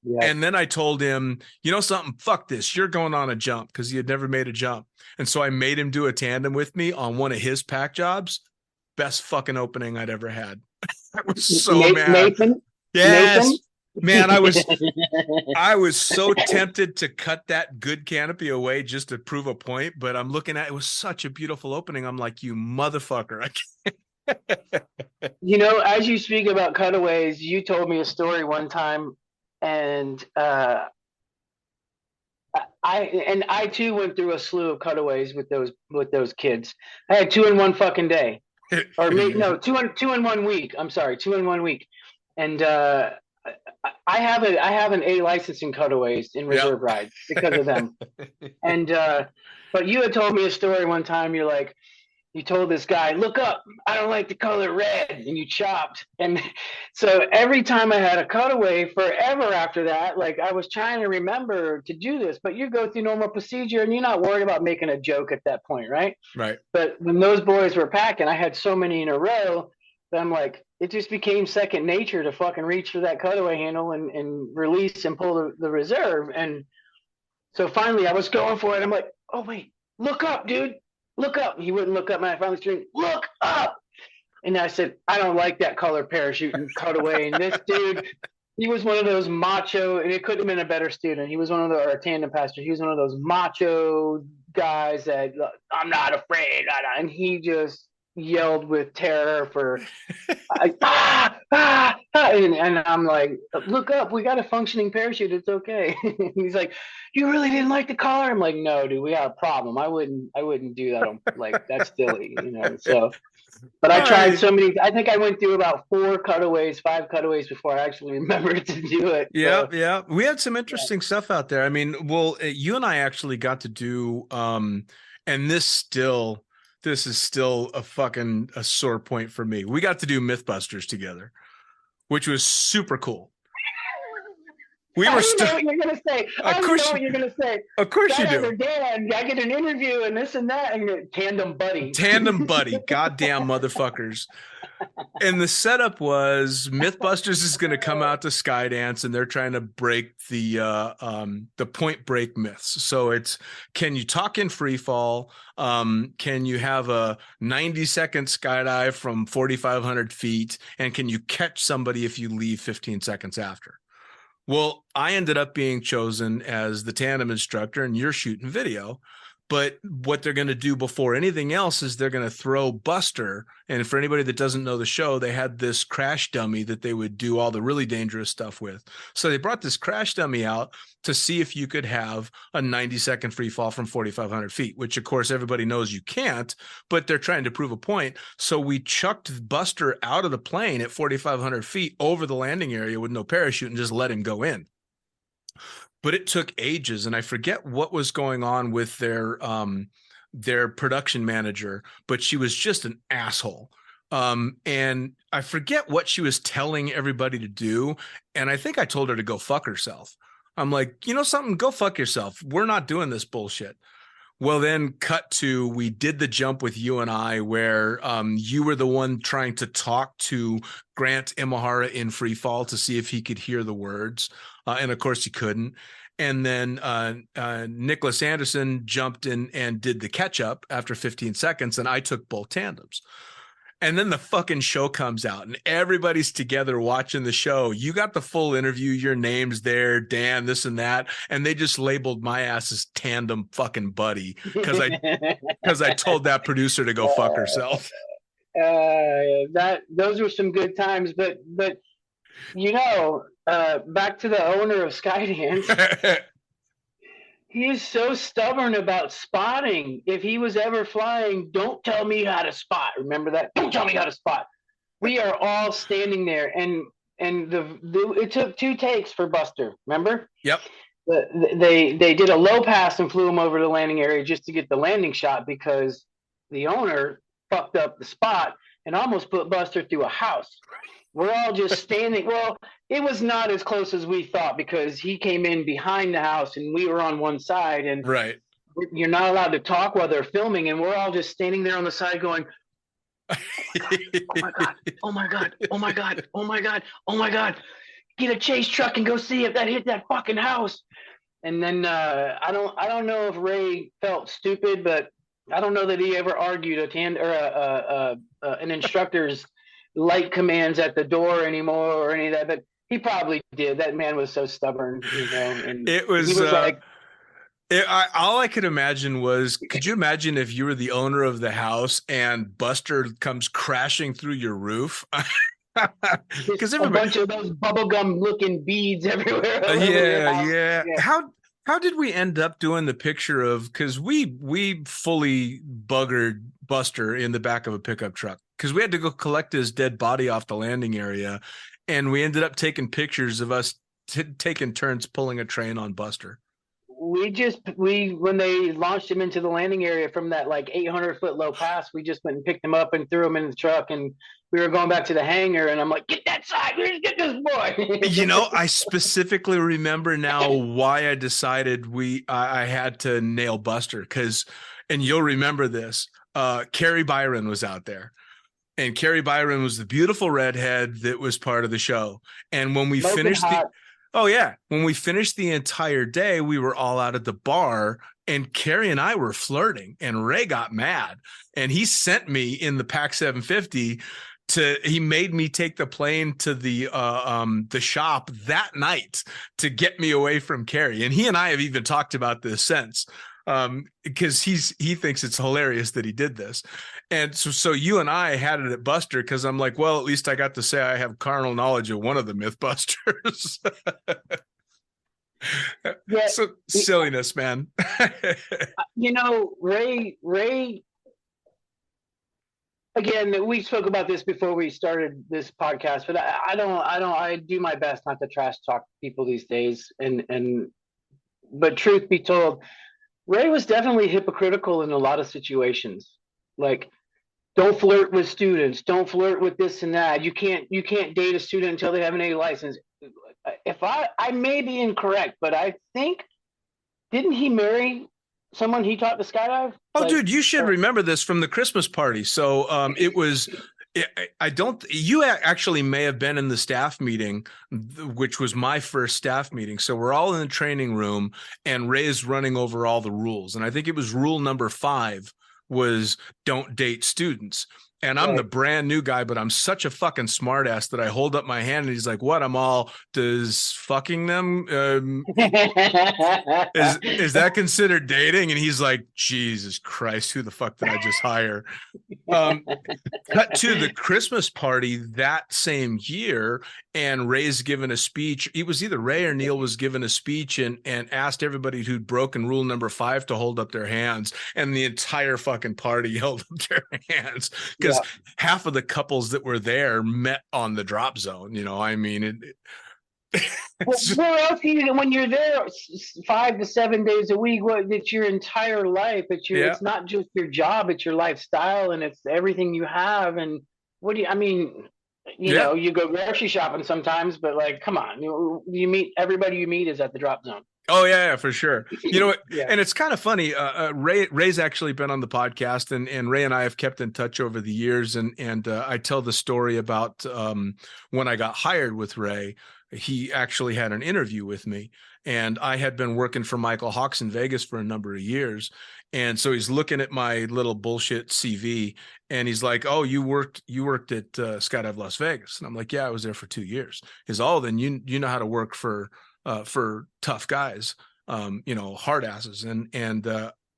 Yeah. And then I told him, you know something, fuck this. You're going on a jump, because he had never made a jump. And so I made him do a tandem with me on one of his pack jobs. Best fucking opening I'd ever had. I was so mad. Nathan? Yes. Nathan? Man, I was so tempted to cut that good canopy away just to prove a point, but I'm looking at it was such a beautiful opening. I'm like, you motherfucker. I can't. As you speak about cutaways, you told me a story one time, and I too went through a slew of cutaways with those kids. I had 2 in 1 fucking day, or maybe no, 2 in 1 week. I'm sorry, 2 in 1 week, and I have an A license in cutaways in reserve rides because of them. And but you had told me a story one time. You're like, you told this guy, look up, I don't like the color red, and you chopped. And so every time I had a cutaway forever after that, like I was trying to remember to do this, but you go through normal procedure and you're not worried about making a joke at that point, right? Right. But when those boys were packing, I had so many in a row that I'm like, it just became second nature to fucking reach for that cutaway handle and release and pull the reserve. And so finally I was going for it. I'm like, oh wait, look up, dude. Look up. He wouldn't look up. And I finally screamed, look up. And I said, I don't like that color parachute and cutaway. And this dude, he was one of those macho, and it couldn't have been a better student. He was one of our tandem pastor. He was one of those macho guys that I'm not afraid. And he just yelled with terror for and I'm like, look up, we got a functioning parachute, it's okay. He's like, you really didn't like the color? I'm like, no dude, we got a problem. I wouldn't do that. Like, that's silly, so. But I tried so many. I think I went through about 5 cutaways before I actually remembered to do it. Yeah. We had some interesting stuff out there. I mean, well, you and I actually got to do and this is still a sore point for me. We got to do Mythbusters together, which was super cool. We were know what you're gonna say. I know what you're gonna say. Of course you do. Dan, I get an interview and this and that, and tandem buddy. Goddamn motherfuckers. And the setup was Mythbusters is going to come out to Skydance, and they're trying to break the point break myths. So it's, can you talk in free fall? Can you have a 90-second skydive from 4,500 feet? And can you catch somebody if you leave 15 seconds after? Well, I ended up being chosen as the tandem instructor, and you're shooting video. But what they're going to do before anything else is they're going to throw Buster. And for anybody that doesn't know the show, they had this crash dummy that they would do all the really dangerous stuff with. So they brought this crash dummy out to see if you could have a 90-second free fall from 4,500 feet, which of course everybody knows you can't, but they're trying to prove a point. So we chucked Buster out of the plane at 4,500 feet over the landing area with no parachute and just let him go in. but it took ages, and I forget what was going on with their production manager, but she was just an asshole. And I forget what she was telling everybody to do, and I think I told her to go fuck herself. I'm like, you know something, go fuck yourself. We're not doing this bullshit. Well, then cut to, we did the jump with you and I where you were the one trying to talk to Grant Imahara in freefall to see if he could hear the words. And of course he couldn't. And then Nicholas Anderson jumped in and did the catch up after 15 seconds. And I took both tandems. And then the fucking show comes out and everybody's together watching the show. You got the full interview. Your name's there, Dan, this and that. And they just labeled my ass as tandem fucking buddy because I told that producer to go fuck herself. Those were some good times, but back to the owner of Skydance. He is so stubborn about spotting. If he was ever flying, don't tell me how to spot. Remember that? Don't tell me how to spot. We are all standing there, and it took 2 takes for Buster. Remember? Yep. They did a low pass and flew him over the landing area just to get the landing shot because the owner fucked up the spot and almost put Buster through a house. We're all just standing. Well, it was not as close as we thought because he came in behind the house and we were on one side. And right, you're not allowed to talk while they're filming. And we're all just standing there on the side going, oh my God, oh my God, oh my God, oh my God, oh my God. Get a chase truck and go see if that hit that fucking house. And then I don't know if Ray felt stupid, but I don't know that he ever argued an instructor's light commands at the door anymore or any of that, but he probably did. That man was so stubborn, and it was like, all I could imagine was, could you imagine if you were the owner of the house and Buster comes crashing through your roof? Because a bunch of those bubblegum looking beads everywhere. Yeah. How did we end up doing the picture of, because we fully buggered Buster in the back of a pickup truck because we had to go collect his dead body off the landing area, and we ended up taking pictures of us taking turns pulling a train on Buster. When they launched him into the landing area from that like 800-foot low pass, we just went and picked him up and threw him in the truck, and we were going back to the hangar, and I'm like, get that side, let's get this boy. I specifically remember now why I decided I had to nail Buster, and you'll remember this, Carrie Byron was out there. And Carrie Byron was the beautiful redhead that was part of the show. And when we finished when we finished the entire day, we were all out at the bar, and Carrie and I were flirting, and Ray got mad, and he sent me in the PAC 750 he made me take the plane to the shop that night to get me away from Carrie. And he and I have even talked about this since, because he thinks it's hilarious that he did this. And so you and I had it at Buster because I'm like, well, at least I got to say I have carnal knowledge of one of the Mythbusters. Yeah, so silliness, man. Ray. Again, we spoke about this before we started this podcast, but I do my best not to trash talk people these days. But truth be told, Ray was definitely hypocritical in a lot of situations. Like, don't flirt with students, don't flirt with this and that. You can't date a student until they have an A license. If I may be incorrect, but I think, didn't he marry someone he taught to skydive? Oh, dude, you should remember this from the Christmas party. So it was, you actually may have been in the staff meeting, which was my first staff meeting. So we're all in the training room and Ray's running over all the rules. And I think it was rule number 5 was don't date students. And I'm the brand new guy, but I'm such a fucking smartass that I hold up my hand and he's like, what? Does fucking them, is that considered dating? And he's like, Jesus Christ, who the fuck did I just hire? Cut to the Christmas party that same year, and Ray's given a speech. It was either Ray or Neil was given a speech and asked everybody who'd broken rule number 5 to hold up their hands. And the entire fucking party held up their hands because half of the couples that were there met on the drop zone. I mean, Well, It's just, where else when you're there 5 to 7 days a week? It's your entire life. yeah. It's not just your job. It's your lifestyle, and it's everything you have. And I mean, Yeah. you go grocery shopping sometimes, but like, come on, you meet everybody you meet is at the drop zone. Oh yeah, for sure. You know, Yeah. and it's kind of funny. Ray's actually been on the podcast, and Ray and I have kept in touch over the years. And I tell the story about when I got hired with Ray. He actually had an interview with me, and I had been working for Michael Hawks in Vegas for a number of years. And so he's looking at my little bullshit CV, and he's like, "Oh, you worked at Skydive Las Vegas?" And I'm like, "Yeah, I was there for 2 years." He's, "Oh, then you know how to work for tough guys, hard asses." And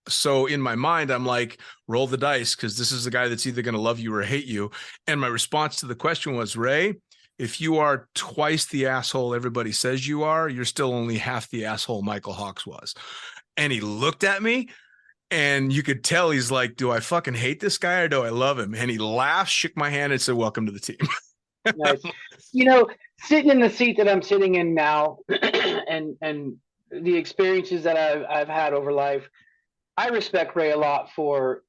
so in my mind, I'm like, roll the dice, because this is the guy that's either going to love you or hate you. And my response to the question was, Ray, if you are twice the asshole everybody says you are, you're still only half the asshole Michael Hawks was. And he looked at me, and you could tell he's like, do I fucking hate this guy or do I love him? And he laughed, shook my hand, and said, welcome to the team. Nice. Sitting in the seat that I'm sitting in now, and the experiences that I've had over life, I respect Ray a lot for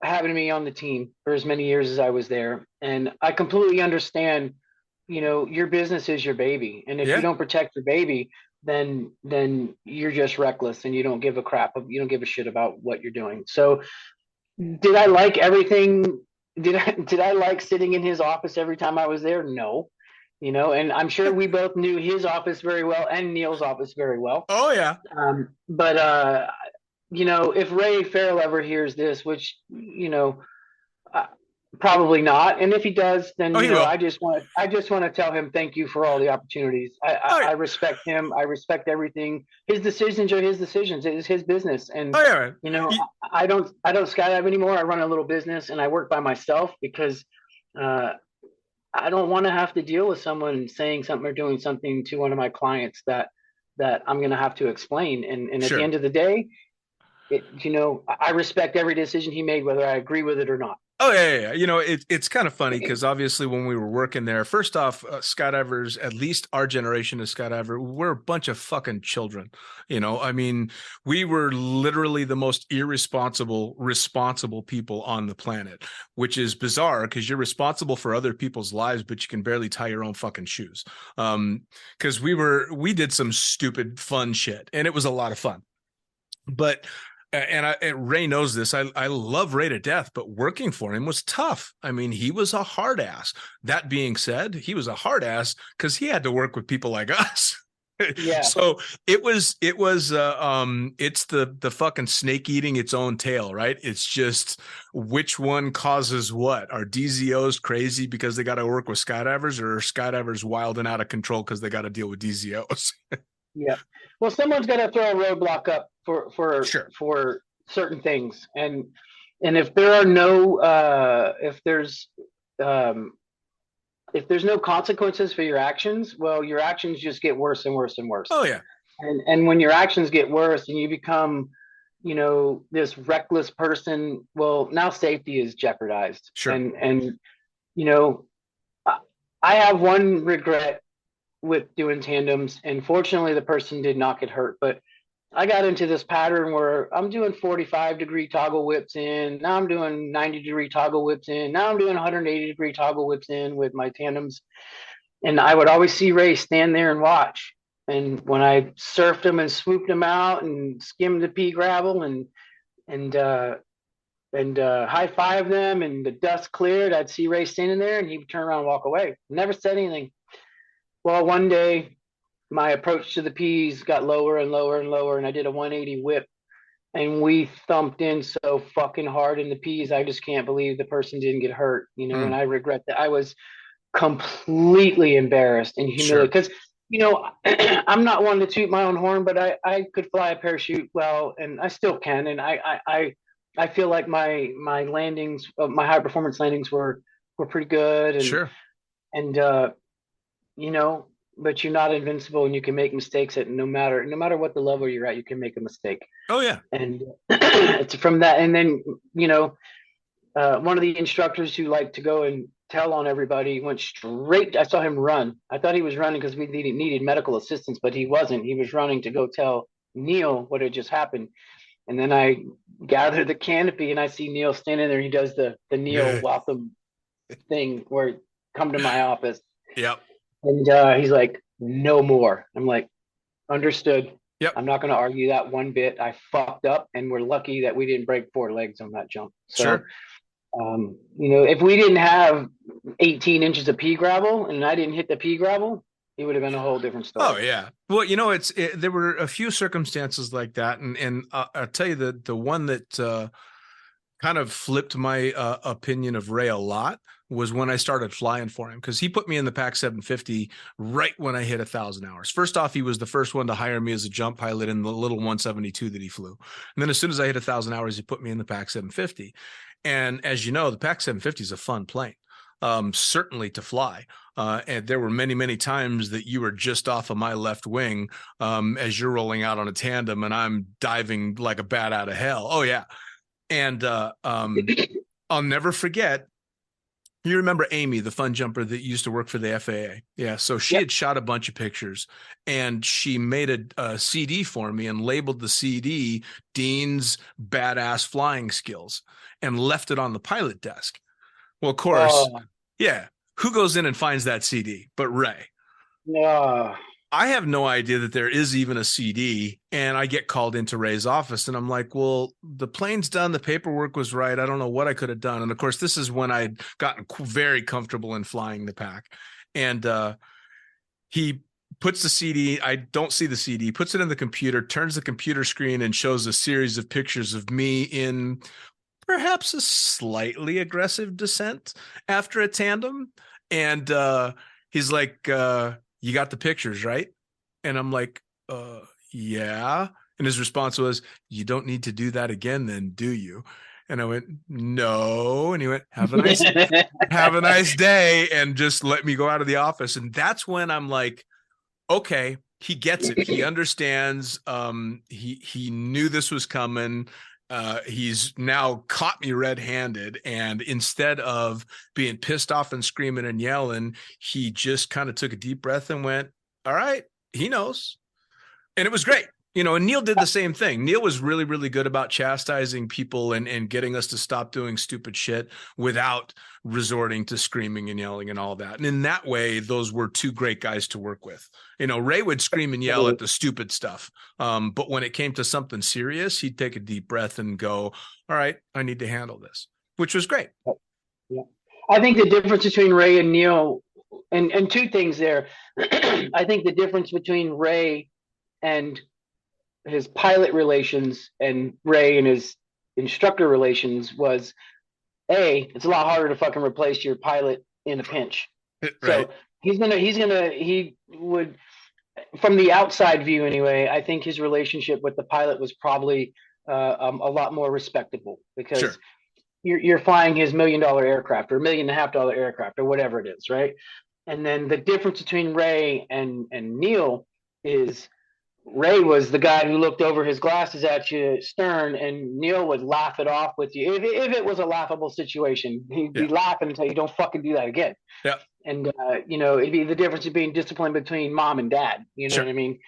having me on the team for as many years as I was there, and I completely understand. Your business is your baby, and if Yeah. you don't protect your baby, then you're just reckless, and you don't give a crap. You don't give a shit about what you're doing. So, did I like everything? Did I like sitting in his office every time I was there? No. And I'm sure we both knew his office very well and Neil's office very well. Oh yeah. But if Ray Farrell ever hears this, which probably not, and if he does, then He will. I just want to tell him thank you for all the opportunities. I respect him. I respect everything. His decisions are his decisions. It is his business, and I don't skydive anymore. I run a little business, and I work by myself because I don't want to have to deal with someone saying something or doing something to one of my clients that I'm going to have to explain. And at Sure. the end of the day, I respect every decision he made, whether I agree with it or not. Oh yeah. It's kind of funny because obviously when we were working there, first off, skydivers, at least our generation of skydiver, we're a bunch of fucking children. I mean, we were literally the most responsible people on the planet, which is bizarre because you're responsible for other people's lives, but you can barely tie your own fucking shoes. Because we did some stupid fun shit, and it was a lot of fun. But and Ray knows this. I love Ray to death, but working for him was tough. I mean, he was a hard ass. That being said, he was a hard ass because he had to work with people like us. Yeah. So it's the fucking snake eating its own tail, right? It's just which one causes what. Are DZOs crazy because they got to work with skydivers, or are skydivers wild and out of control because they got to deal with DZOs? Yeah. Well, someone's got to throw a roadblock up for Sure. for certain things, and if there are no if there's no consequences for your actions, well, your actions just get worse and worse and worse. Oh yeah. And when your actions get worse and you become, this reckless person, well, now safety is jeopardized. Sure. And I have one regret with doing tandems, and fortunately the person did not get hurt, but I got into this pattern where I'm doing 45-degree toggle whips in, now I'm doing 90-degree toggle whips in, now I'm doing 180-degree toggle whips in with my tandems, and I would always see Ray stand there and watch. And when I surfed him and swooped him out and skimmed the pea gravel and high five them, and the dust cleared, I'd see Ray standing there, and he would turn around and walk away. Never said anything. Well, one day my approach to the peas got lower and lower and lower, and I did a 180 whip, and we thumped in so fucking hard in the peas. I just can't believe the person didn't get hurt, and I regret that. I was completely embarrassed and humiliated because, I'm not one to toot my own horn, but I could fly a parachute well, and I still can. And I feel like my landings, my high performance landings were pretty good. And, Sure. And, but you're not invincible, and you can make mistakes at no matter what the level you're at, you can make a mistake. Oh yeah. And it's from that. And then, one of the instructors who like to go and tell on everybody. He went straight. I saw him run. I thought he was running because we needed medical assistance, but he wasn't. He was running to go tell Neil what had just happened. And then I gather the canopy and I see Neil standing there. He does the Neil welcome thing where come to my office. Yep. And he's like, no more. I'm like, understood. Yep. I'm not going to argue that one bit. I fucked up, and we're lucky that we didn't break 4 legs on that jump. So, sure. If we didn't have 18 inches of pea gravel and I didn't hit the pea gravel, it would have been a whole different story. Oh yeah. Well, there were a few circumstances like that, and I'll tell you the one that kind of flipped my opinion of Ray a lot was when I started flying for him, because he put me in the PAC 750 right when I hit 1,000 hours. First off, he was the first one to hire me as a jump pilot in the little 172 that he flew. And then as soon as I hit 1,000 hours, he put me in the PAC 750. And as you know, the PAC 750 is a fun plane, certainly to fly. And there were many, many times that you were just off of my left wing as you're rolling out on a tandem and I'm diving like a bat out of hell. Oh, yeah. And I'll never forget. You remember Amy, the fun jumper that used to work for the FAA? Yeah. So she had shot a bunch of pictures and she made a CD for me and labeled the CD Dean's Badass Flying Skills and left it on the pilot desk. Well, of course, who goes in and finds that CD but Ray? Yeah. I have no idea that there is even a CD, and I get called into Ray's office and I'm like, well, the plane's done. The paperwork was right. I don't know what I could have done. And of course, this is when I'd gotten very comfortable in flying the PAC. And he puts the CD. I don't see the CD, puts it in the computer, turns the computer screen and shows a series of pictures of me in perhaps a slightly aggressive descent after a tandem. And he's like, you got the pictures, right? And I'm like, yeah. And his response was, you don't need to do that again then, do you? And I went, no. And he went, have a nice day, and just let me go out of the office. And that's when I'm like, okay, he gets it. He understands. He knew this was coming. He's now caught me red-handed, and instead of being pissed off and screaming and yelling, he just kind of took a deep breath and went, all right, he knows. And it was great. And Neil did the same thing. Neil was really, really good about chastising people and getting us to stop doing stupid shit without resorting to screaming and yelling and all that. And in that way, those were 2 great guys to work with. Ray would scream and yell at the stupid stuff. But when it came to something serious, he'd take a deep breath and go, all right, I need to handle this, which was great. Yeah. I think the difference between Ray and Neil, and 2 things there. I think the difference between Ray and his pilot relations and Ray and his instructor relations was, it's a lot harder to fucking replace your pilot in a pinch. Right. So he would, from the outside view anyway, I think his relationship with the pilot was probably a lot more respectable, because you're flying his $1 million aircraft or $1.5 million aircraft or whatever it is, right? And then the difference between Ray and Neil is, Ray was the guy who looked over his glasses at you stern, and Neil would laugh it off with you. If it was a laughable situation, he'd be laughing and tell you, don't fucking do that again. Yeah. And, it'd be the difference of being disciplined between mom and dad. You know what I mean?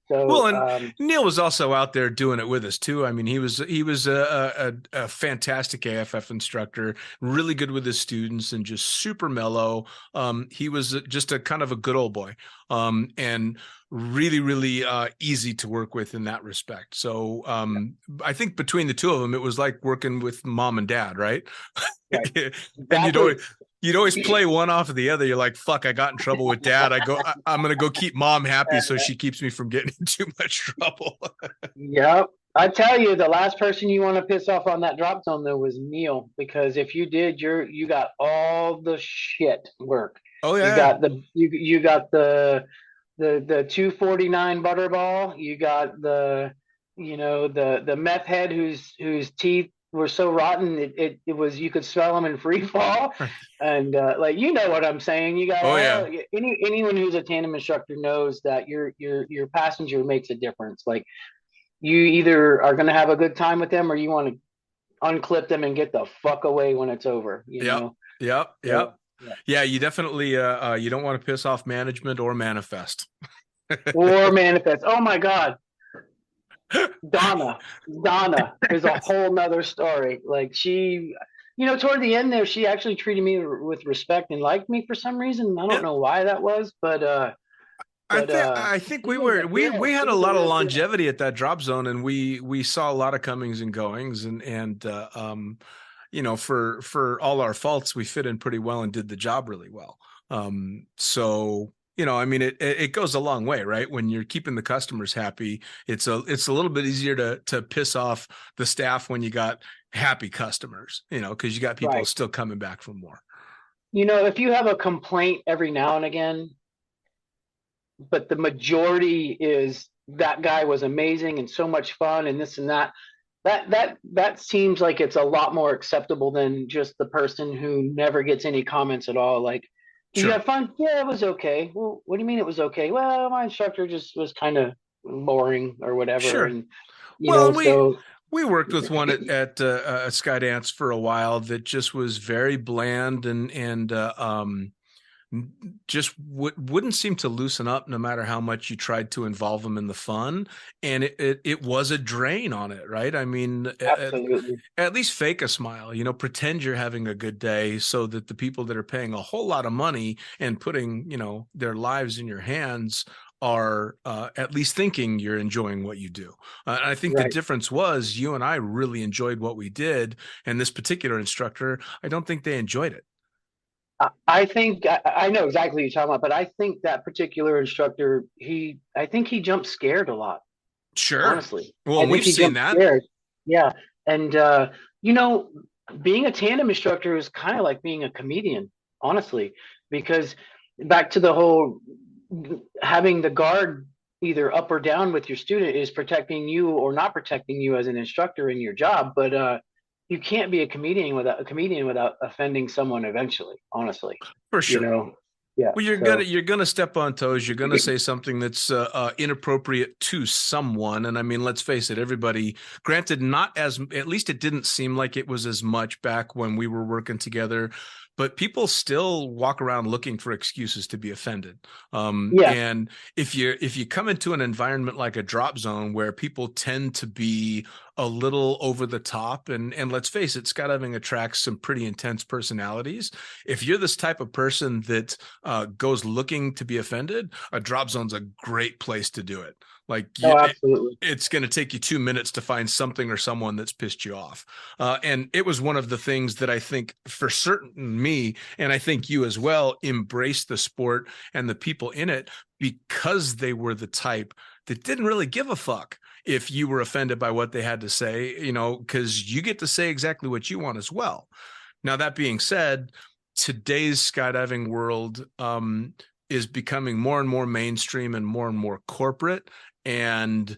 So, well, and Neil was also out there doing it with us too. I mean, he was a fantastic AFF instructor, really good with his students, and just super mellow. He was just a kind of a good old boy, and really, really easy to work with in that respect. So I think between the 2 of them, it was like working with mom and dad, right? And you'd always play one off of the other. You're like, fuck, I got in trouble with dad. I'm going to go keep mom happy so she keeps me from getting in too much trouble. Yep. I tell you, the last person you want to piss off on that drop zone, though, was Neil, because if you did, you got all the shit work. Oh, yeah. You got the 249 butterball. You got the meth head whose teeth were so rotten it was, you could smell them in free fall. And what I'm saying. You got anyone who's a tandem instructor knows that your passenger makes a difference. Like, you either are going to have a good time with them, or you want to unclip them and get the fuck away when it's over. You know? Yep. Yeah, you definitely you don't want to piss off management or manifest. Or manifest. Oh my God. Donna is a whole nother story. Like she, toward the end there, she actually treated me with respect and liked me for some reason. I don't Yeah, know why that was, I think she was a we deal. had She a was a lot of real deal. longevity at that drop zone, and we saw a lot of comings and goings, and for all our faults, we fit in pretty well and did the job really well. So I mean, it goes a long way, right? When you're keeping the customers happy, it's a little bit easier to piss off the staff when you got happy customers, because you got people Right. still coming back for more. If you have a complaint every now and again, but the majority is that guy was amazing and so much fun and this and that. That seems like it's a lot more acceptable than just the person who never gets any comments at all. Like, did you Sure. have fun? Yeah, it was okay. Well, what do you mean it was okay? Well, my instructor just was kind of boring or whatever, Sure. and Well, and so we worked with one at Skydance for a while that just was very bland and just wouldn't seem to loosen up no matter how much you tried to involve them in the fun, and it was a drain on it, right? I mean, absolutely at least fake a smile, pretend you're having a good day so that the people that are paying a whole lot of money and putting their lives in your hands are at least thinking you're enjoying what you do. I think the right. difference was you and I really enjoyed what we did, and this particular instructor, I don't think they enjoyed it. I think I know exactly what you're talking about, but I think that particular instructor, I think he jumped scared a lot. Sure. Honestly, Well, I and think we've he seen jumped that. scared. Yeah, and you know, being a tandem instructor is kind of like being a comedian, honestly, because back to the whole having the guard either up or down with your student is protecting you or not protecting you as an instructor in your job, but you can't be a comedian without offending someone eventually, honestly. For You sure. know, yeah. Well, So you're gonna step on toes. You're gonna say something that's inappropriate to someone, and I mean, let's face it. Everybody, granted, not as at least it didn't seem like it was as much back when we were working together, but people still walk around looking for excuses to be offended. yeah, And if you come into an environment like a drop zone where people tend to be a little over the top, and let's face it, skydiving attracts some pretty intense personalities. If you're this type of person that goes looking to be offended, a drop zone's a great place to do it. Like oh, absolutely. it's going to take you 2 minutes to find something or someone that's pissed you off. And it was one of the things that I think for certain me, and I think you as well, embraced the sport and the people in it because they were the type that didn't really give a fuck if you were offended by what they had to say, because you get to say exactly what you want as well. Now, that being said, today's skydiving world is becoming more and more mainstream and more corporate, and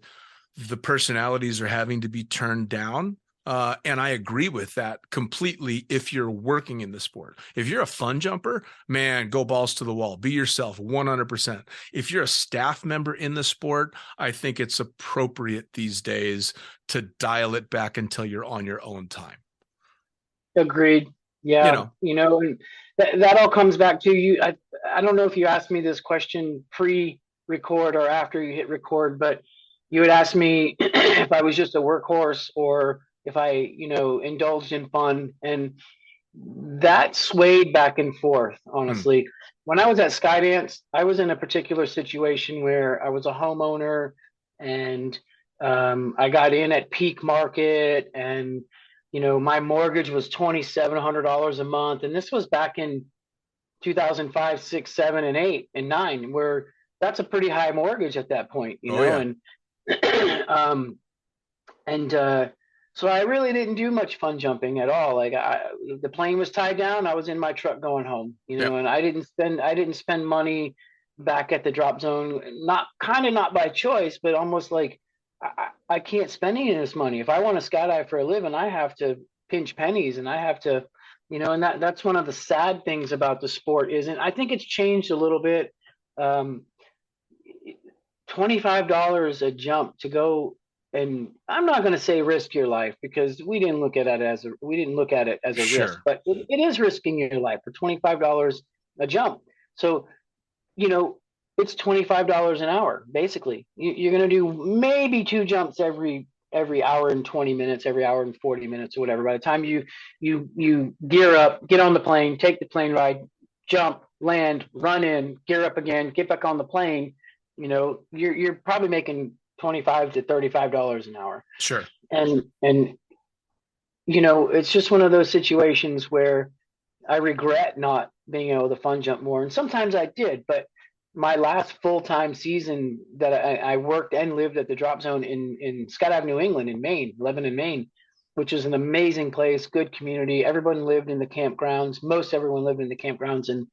the personalities are having to be turned down. And I agree with that completely if you're working in the sport. If you're a fun jumper, man, go balls to the wall. Be yourself 100%. If you're a staff member in the sport, I think it's appropriate these days to dial it back until you're on your own time. Agreed. You Yeah, know, and that all comes back to you. I don't know if you asked me this question pre-record or after you hit record, but you had asked me if I was just a workhorse or if I, indulged in fun, and that swayed back and forth, hmm, honestly. When I was at Skydance, I was in a particular situation where I was a homeowner and I got in at peak market and my mortgage was $2,700 a month. And this was back in 2005, 6, 7, and 8, and 9, where that's a pretty high mortgage at that point, oh yeah, and um, and so I really didn't do much fun jumping at all. Like the plane was tied down, I was in my truck going home, yeah, and I didn't spend money back at the drop zone. Not by choice, but almost like I can't spend any of this money. If I want to skydive for a living, I have to pinch pennies, and I have to, and that's one of the sad things about the sport. Isn't I think it's changed a little bit. Um, $25 a jump to go and I'm not going to say risk your life, because we didn't look at it as a risk, Sure. but it is risking your life for $25 a jump. So, you know, it's $25 an hour. Basically, you're going to do maybe 2 jumps every hour and 20 minutes, every hour and 40 minutes, or whatever. By the time you gear up, get on the plane, take the plane ride, jump, land, run in, gear up again, get back on the plane, you're probably making $25 to $35 an hour. Sure. And it's just one of those situations where I regret not being able to fun jump more. And sometimes I did, but my last full-time season that I worked and lived at the drop zone in Skydiving, New England, in Maine, Lebanon, Maine, which is an amazing place, good community. Everyone lived in the campgrounds. Most everyone lived in the campgrounds. And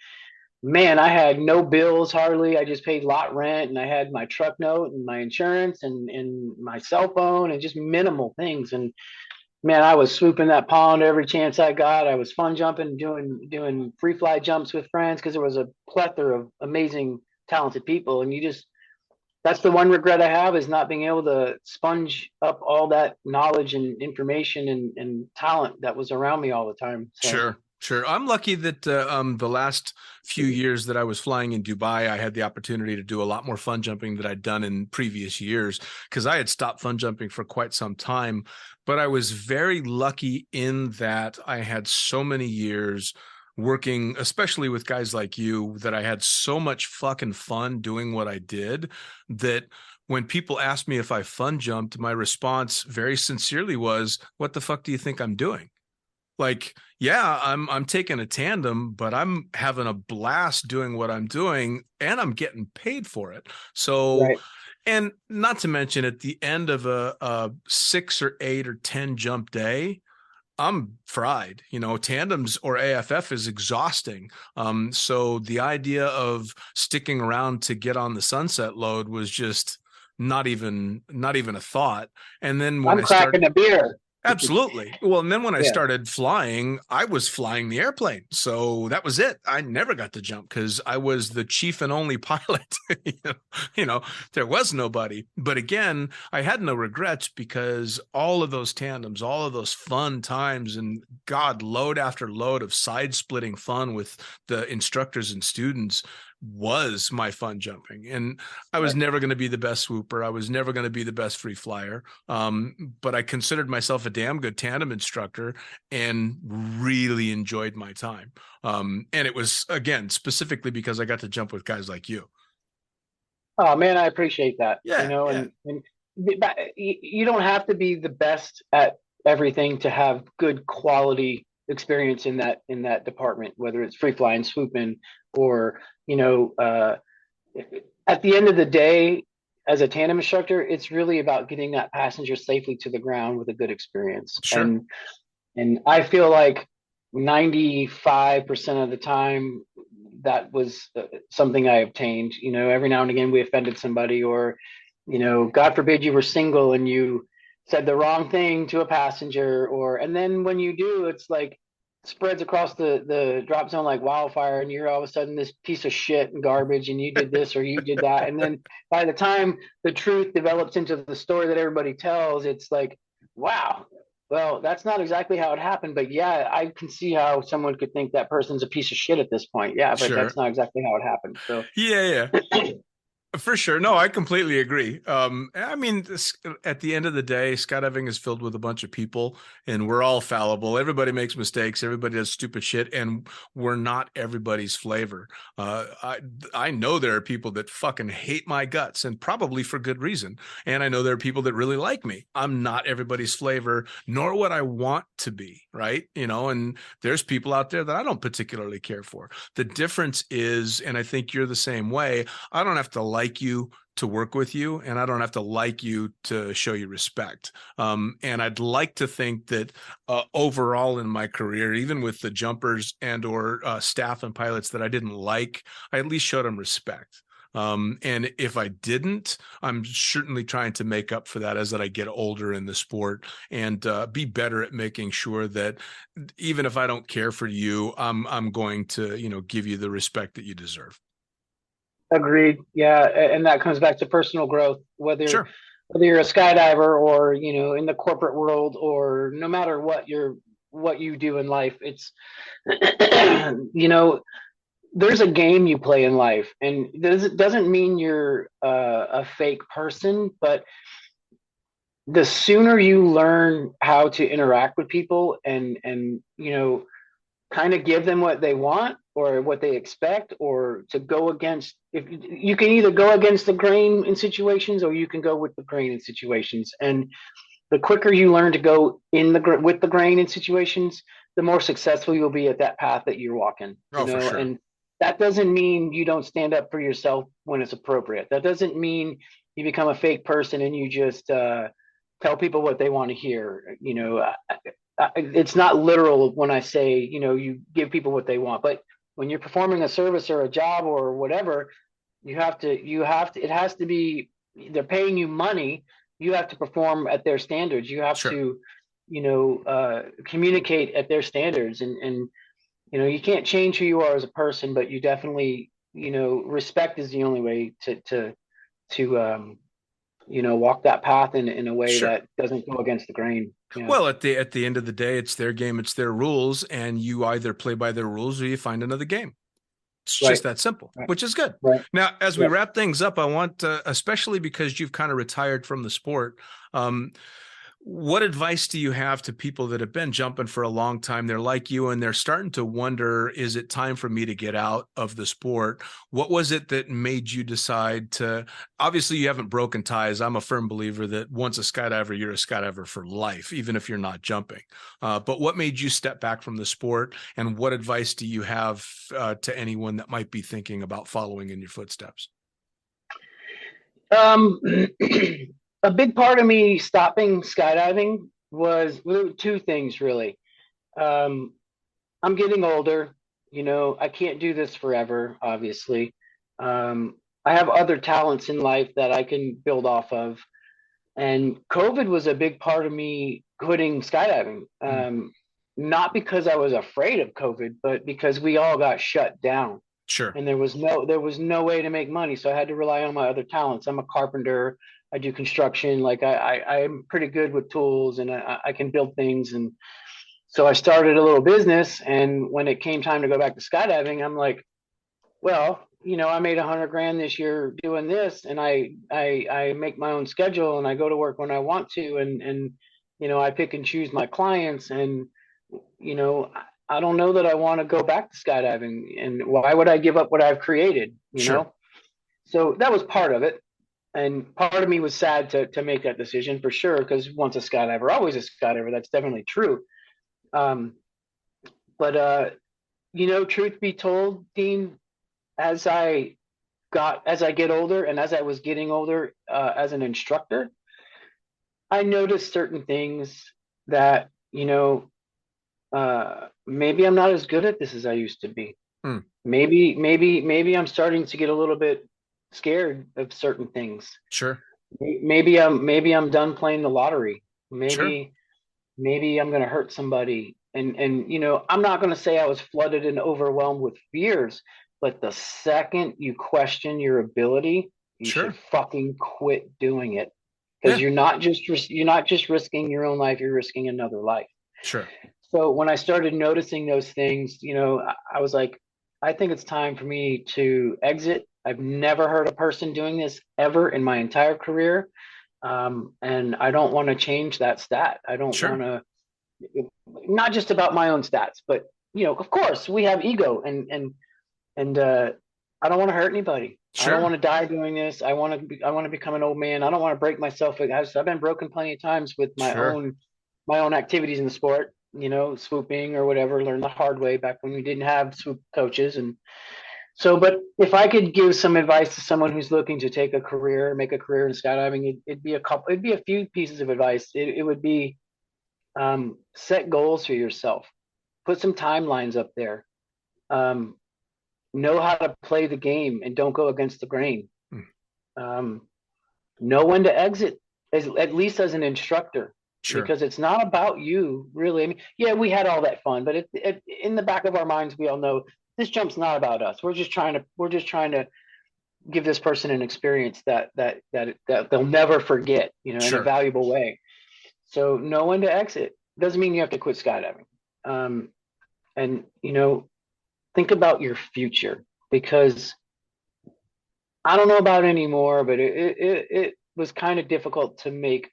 man, I had no bills hardly. I just paid lot rent, and I had my truck note and my insurance and my cell phone and just minimal things. And man, I was swooping that pond every chance I got. I was fun jumping, doing free fly jumps with friends, because there was a plethora of amazing, talented people. And that's the one regret I have, is not being able to sponge up all that knowledge and information and talent that was around me all the time. So. Sure. I'm lucky that the last few years that I was flying in Dubai, I had the opportunity to do a lot more fun jumping than I'd done in previous years, because I had stopped fun jumping for quite some time. But I was very lucky in that I had so many years working, especially with guys like you, that I had so much fucking fun doing what I did, that when people asked me if I fun jumped, my response very sincerely was, what the fuck do you think I'm doing? Like, yeah, I'm taking a tandem, but I'm having a blast doing what I'm doing, and I'm getting paid for it. So, Right. And not to mention, at the end of a 6 or 8 or 10 jump day, I'm fried. Tandems or AFF is exhausting. So the idea of sticking around to get on the sunset load was just not even a thought. And then when I'm cracking a beer. Absolutely. Well, and then when I Yeah. started flying, I was flying the airplane. So that was it. I never got to jump because I was the chief and only pilot. There was nobody. But again, I had no regrets, because all of those tandems, all of those fun times, and God, load after load of side splitting fun with the instructors and students was my fun jumping. And I was never going to be the best swooper. I was never going to be the best free flyer. But I considered myself a damn good tandem instructor and really enjoyed my time. And it was, again, specifically because I got to jump with guys like you. Oh man, I appreciate that. Yeah, And you don't have to be the best at everything to have good quality experience in that department, whether it's free flying, swooping, or at the end of the day, as a tandem instructor, it's really about getting that passenger safely to the ground with a good experience. Sure. And I feel like 95% of the time that was something I obtained. Every now and again we offended somebody, or God forbid you were single and you said the wrong thing to a passenger, and then when you do, it's like spreads across the drop zone like wildfire, and you're all of a sudden this piece of shit and garbage, and you did this or you did that. And then by the time the truth develops into the story that everybody tells, it's like, wow, well, that's not exactly how it happened, but yeah, I can see how someone could think that person's a piece of shit at this point. Yeah, but Sure. That's not exactly how it happened. So Yeah. For sure. No, I completely agree. At the end of the day, skydiving is filled with a bunch of people, and we're all fallible. Everybody makes mistakes. Everybody does stupid shit, and we're not everybody's flavor. I know there are people that fucking hate my guts, and probably for good reason. And I know there are people that really like me. I'm not everybody's flavor, nor what I want to be, right? And there's people out there that I don't particularly care for. The difference is, and I think you're the same way, I don't have to like you to work with you, and I don't have to like you to show you respect. And I'd like to think that overall in my career, even with the jumpers and or staff and pilots that I didn't like, I at least showed them respect. And if I didn't, I'm certainly trying to make up for that as that I get older in the sport, and be better at making sure that even if I don't care for you, I'm going to, give you the respect that you deserve. Agreed. Yeah, and that comes back to personal growth. Whether Sure. whether you're a skydiver or, you know, in the corporate world, or no matter what you do in life, it's you know, there's a game you play in life, and it doesn't mean you're a fake person, but the sooner you learn how to interact with people and you know, kind of give them what they want or what they expect, or to go against, if you can either go against the grain in situations, or you can go with the grain in situations. And the quicker you learn to go with the grain in situations, the more successful you'll be at that path that you're walking, you Oh, for know. sure. And that doesn't mean you don't stand up for yourself when it's appropriate. That doesn't mean you become a fake person and you just tell people what they want to hear, you know. It's not literal when I say, you know, you give people what they want, but when you're performing a service or a job or whatever, it has to be, they're paying you money, you have to perform at their standards. You have Sure. to, you know, communicate at their standards, and you know, you can't change who you are as a person, but you definitely, you know, respect is the only way to you know, walk that path in a way Sure. that doesn't go against the grain. Yeah. Well, at the end of the day, it's their game, it's their rules, and you either play by their rules or you find another game. It's Right. just that simple, Right. which is good. Right. Now, as we Yeah. wrap things up, I want, especially because you've kind of retired from the sport, what advice do you have to people that have been jumping for a long time? They're like you, and they're starting to wonder, is it time for me to get out of the sport? What was it that made you decide to, obviously you haven't broken ties. I'm a firm believer that once a skydiver, you're a skydiver for life, even if you're not jumping. But what made you step back from the sport, and what advice do you have to anyone that might be thinking about following in your footsteps? Um, a big part of me stopping skydiving was two things really. Um, I'm getting older, you know, I can't do this forever, obviously. I have other talents in life that I can build off of. And COVID was a big part of me quitting skydiving. Mm, Not because I was afraid of COVID, but because we all got shut down sure. and there was no way to make money. So I had to rely on my other talents. I'm a carpenter. I do construction. Like I'm pretty good with tools, and I can build things. And so I started a little business. And when it came time to go back to skydiving, I'm like, well, you know, I made 100 grand this year doing this, and I make my own schedule, and I go to work when I want to, and you know, I pick and choose my clients, and you know, I don't know that I want to go back to skydiving, and why would I give up what I've created, you Sure. know? So that was part of it, and part of me was sad to make that decision for sure, because once a skydiver, always a skydiver. That's definitely true. Um, but you know, truth be told, Dean, as as I get older, and as I was getting older as an instructor, I noticed certain things that, you know, maybe I'm not as good at this as I used to be. Mm, Maybe I'm starting to get a little bit scared of certain things. sure. Maybe I'm done playing the lottery. Sure. Maybe I'm gonna hurt somebody. And you know, I'm not gonna say I was flooded and overwhelmed with fears, but the second you question your ability, you should Sure. fucking quit doing it. Because Yeah. you're not just risking your own life, you're risking another life. Sure. So when I started noticing those things, you know, I was like, I think it's time for me to exit. I've never heard a person doing this ever in my entire career. And I don't want to change that stat. I don't want Sure. to, not just about my own stats, but you know, of course we have ego, and I don't want to hurt anybody. I don't want Sure. to die doing this. I want to become an old man. I don't want to break myself. I've been broken plenty of times with Sure. my own activities in the sport, you know, swooping or whatever, learned the hard way back when we didn't have swoop coaches. And so, but if I could give some advice to someone who's looking to take a career, make a career in skydiving, it'd be a few pieces of advice. It would be, set goals for yourself, put some timelines up there, um, know how to play the game and don't go against the grain. Mm, Um, know when to exit, at least as an instructor, sure. because it's not about you really. I mean, yeah, we had all that fun, but in the back of our minds, we all know this jump's not about us. We're just trying to give this person an experience that they'll never forget, in a valuable way. So know when to exit. Doesn't mean you have to quit skydiving. And think about your future, because I don't know about it anymore, but it was kind of difficult to make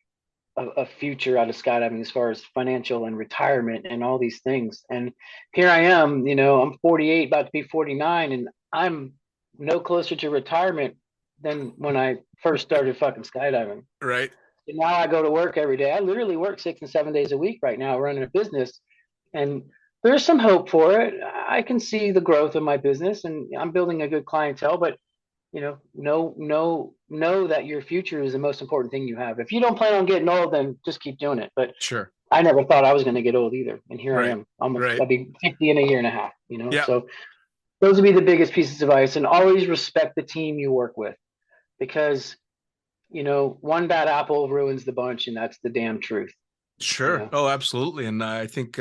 a future out of skydiving as far as financial and retirement and all these things. And here I am, I'm 48, about to be 49, and I'm no closer to retirement than when I first started fucking skydiving. Right. And now I go to work every day. I literally work 6 and 7 days a week right now running a business, and there's some hope for it. I can see the growth of my business, and I'm building a good clientele, but know that your future is the most important thing you have. If you don't plan on getting old, then just keep doing it. But sure, I never thought I was going to get old either, and here I am. I'll be 50 in a year and a half. So those would be the biggest pieces of advice. And always respect the team you work with, because one bad apple ruins the bunch, and that's the damn truth. Sure. Oh, absolutely. And I think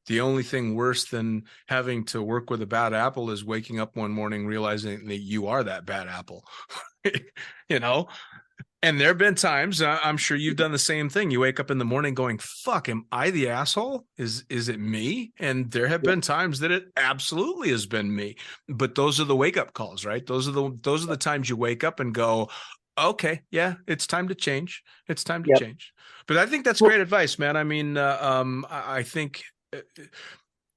the only thing worse than having to work with a bad apple is waking up one morning realizing that you are that bad apple. And there have been times, I'm sure you've done the same thing. You wake up in the morning going, fuck, am I the asshole? Is it me? And there have been times that it absolutely has been me. But those are the wake up calls, right? Those are the times you wake up and go, okay, yeah, it's time to change. It's time to change. But I think that's great advice, man. I mean, I think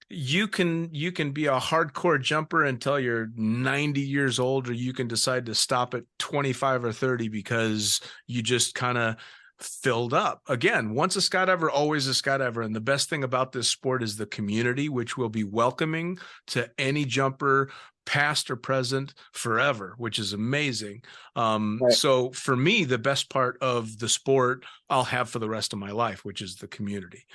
you can be a hardcore jumper until you're 90 years old, or you can decide to stop at 25 or 30 because you just kind of filled up. Again, once a skydiver, always a skydiver. And the best thing about this sport is the community, which will be welcoming to any jumper, past or present, forever, which is amazing. So for me, the best part of the sport I'll have for the rest of my life, which is the community.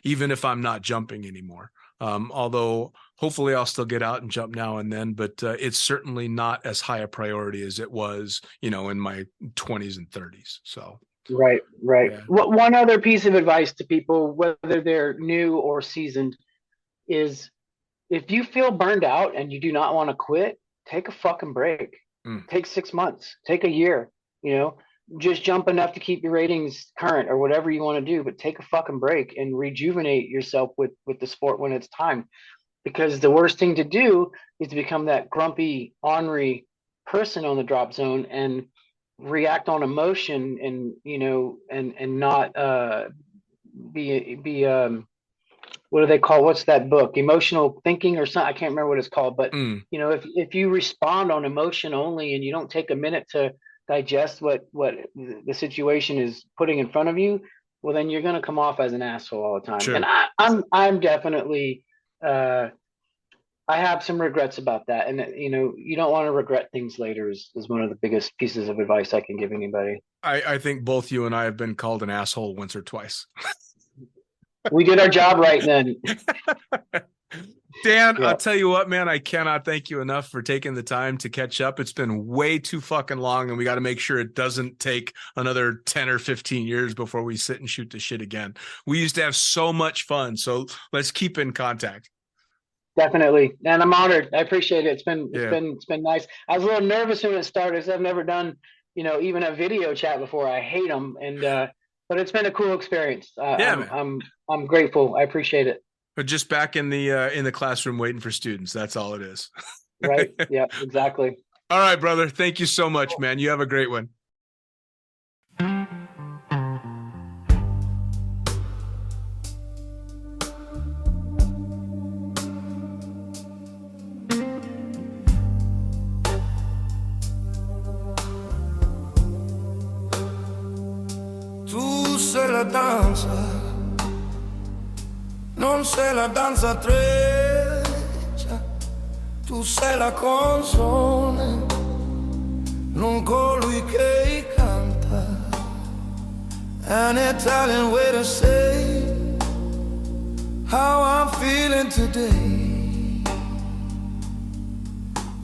Even if I'm not jumping anymore. Although hopefully I'll still get out and jump now and then, but it's certainly not as high a priority as it was, in my 20s and 30s. So. Right. Yeah. One other piece of advice to people, whether they're new or seasoned, is if you feel burned out and you do not want to quit, take a fucking break. Take 6 months, take a year, just jump enough to keep your ratings current or whatever you want to do, but take a fucking break and rejuvenate yourself with the sport when it's time. Because the worst thing to do is to become that grumpy, ornery person on the drop zone and react on emotion and not be what do they call, what's that book, emotional thinking or something, I can't remember what it's called, but if you respond on emotion only and you don't take a minute to digest what the situation is putting in front of you, well, then you're going to come off as an asshole all the time. Sure. And I'm definitely I have some regrets about that. And, you don't want to regret things later is one of the biggest pieces of advice I can give anybody. I think both you and I have been called an asshole once or twice. We did our job right then. Dan, I'll tell you what, man, I cannot thank you enough for taking the time to catch up. It's been way too fucking long, and we got to make sure it doesn't take another 10 or 15 years before we sit and shoot the shit again. We used to have so much fun, so let's keep in contact. Definitely. And I'm honored. I appreciate it. It's been nice. I was a little nervous when it started because I've never done, even a video chat before. I hate them. And, but it's been a cool experience. I'm grateful. I appreciate it. But just back in the classroom waiting for students. That's all it is. Right. Yeah, exactly. All right, brother. Thank you so much, man. You have a great one. La danza, non sei la danzatrice, tu sei la canzone, non colui che canta. An Italian way to say how I'm feeling today.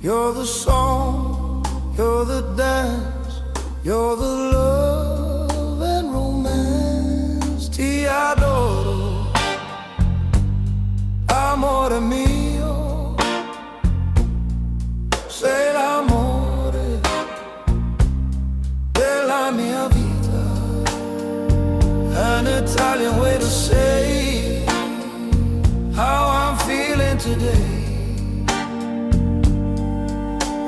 You're the song, you're the dance, you're the love and romance. Ti adoro, amore mio, sei l'amore Italian way to say how I'm feeling today.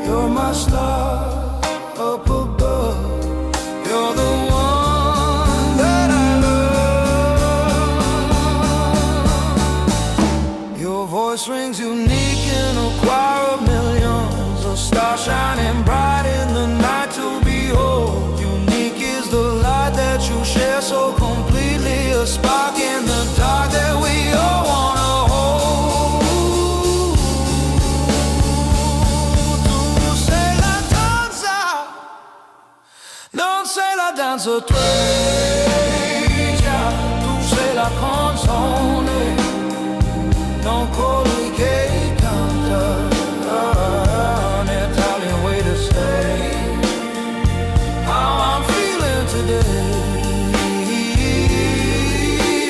You're my star up above. You're the one that I love. Your voice rings unique in a choir of millions, a star shining bright in the night to behold. Unique is the light that you share so completely, a spark in the dark that we all wanna hold. Tu sei la danza, non sei la danzatrice, tu sei la canzone, non colui che canta. An Italian way to say how I'm feeling today.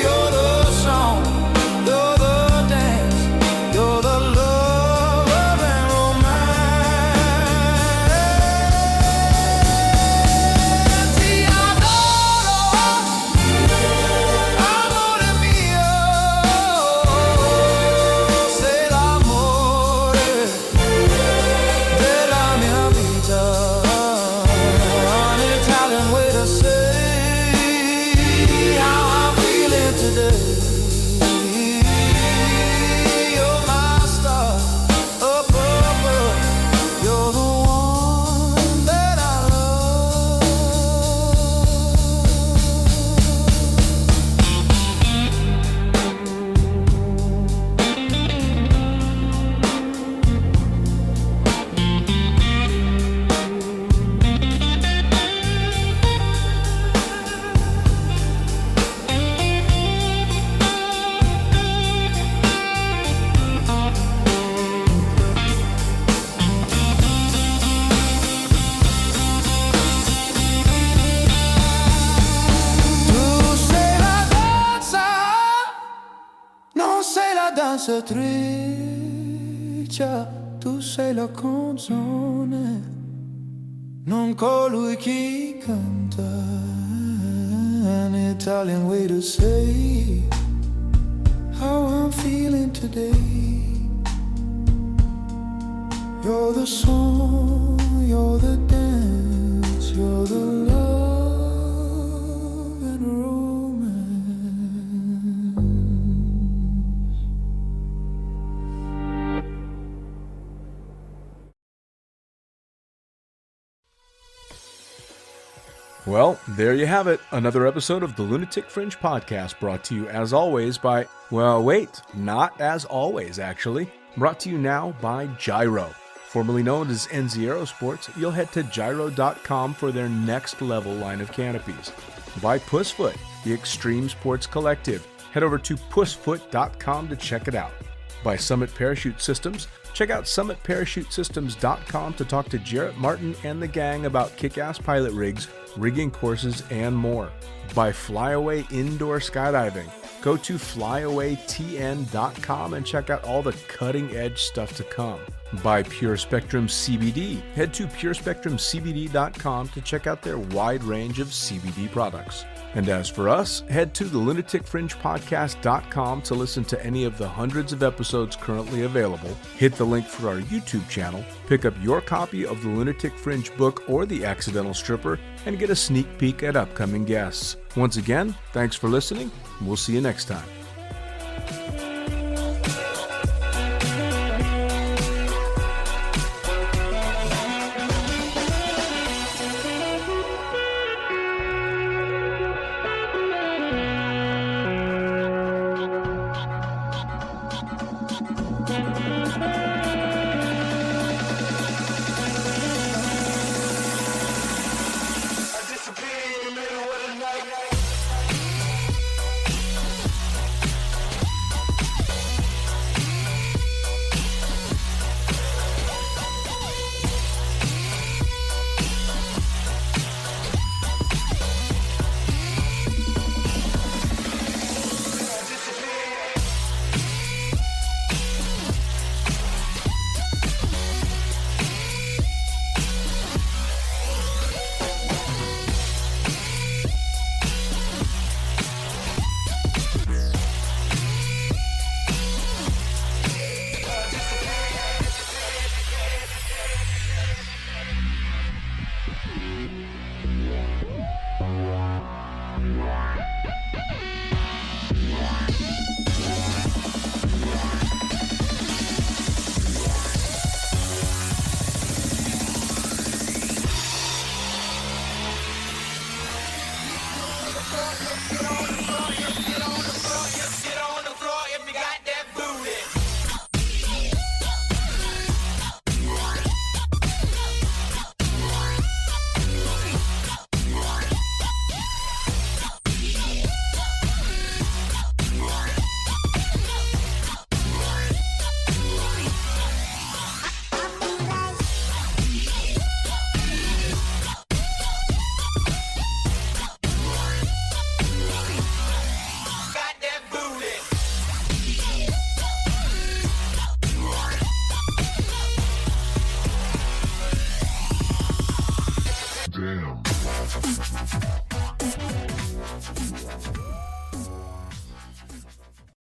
You're the song, you're the dance, you're the love and romance. Ti adoro, amore mio, sei l'amore della mia vita. An Italian way to say how I'm feeling today. You're my star up above. You're the one that I love. Tu sei la danza, non sei la danzatrice, tu sei la canzone, non colui che canta. An Italian way to say how I'm feeling today. You're the song, you're the dance, you're the love and romance. Well, there you have it. Another episode of the Lunatic Fringe podcast, brought to you as always by, well, wait, not as always, actually. Brought to you now by Gyro. Formerly known as NZ Aerosports, you'll head to gyro.com for their next level line of canopies. By Pussfoot, the Extreme Sports Collective. Head over to pussfoot.com to check it out. By Summit Parachute Systems, check out summitparachutesystems.com to talk to Jarrett Martin and the gang about kick-ass pilot rigs, rigging courses, and more. By Flyaway Indoor Skydiving, go to flyawaytn.com and check out all the cutting-edge stuff to come. By Pure Spectrum CBD, head to purespectrumcbd.com to check out their wide range of CBD products. And as for us, head to the lunaticfringepodcast.com to listen to any of the hundreds of episodes currently available, hit the link for our YouTube channel, pick up your copy of the Lunatic Fringe book or The Accidental Stripper, and get a sneak peek at upcoming guests. Once again, thanks for listening, and we'll see you next time. front, let's get on the front, let's get on the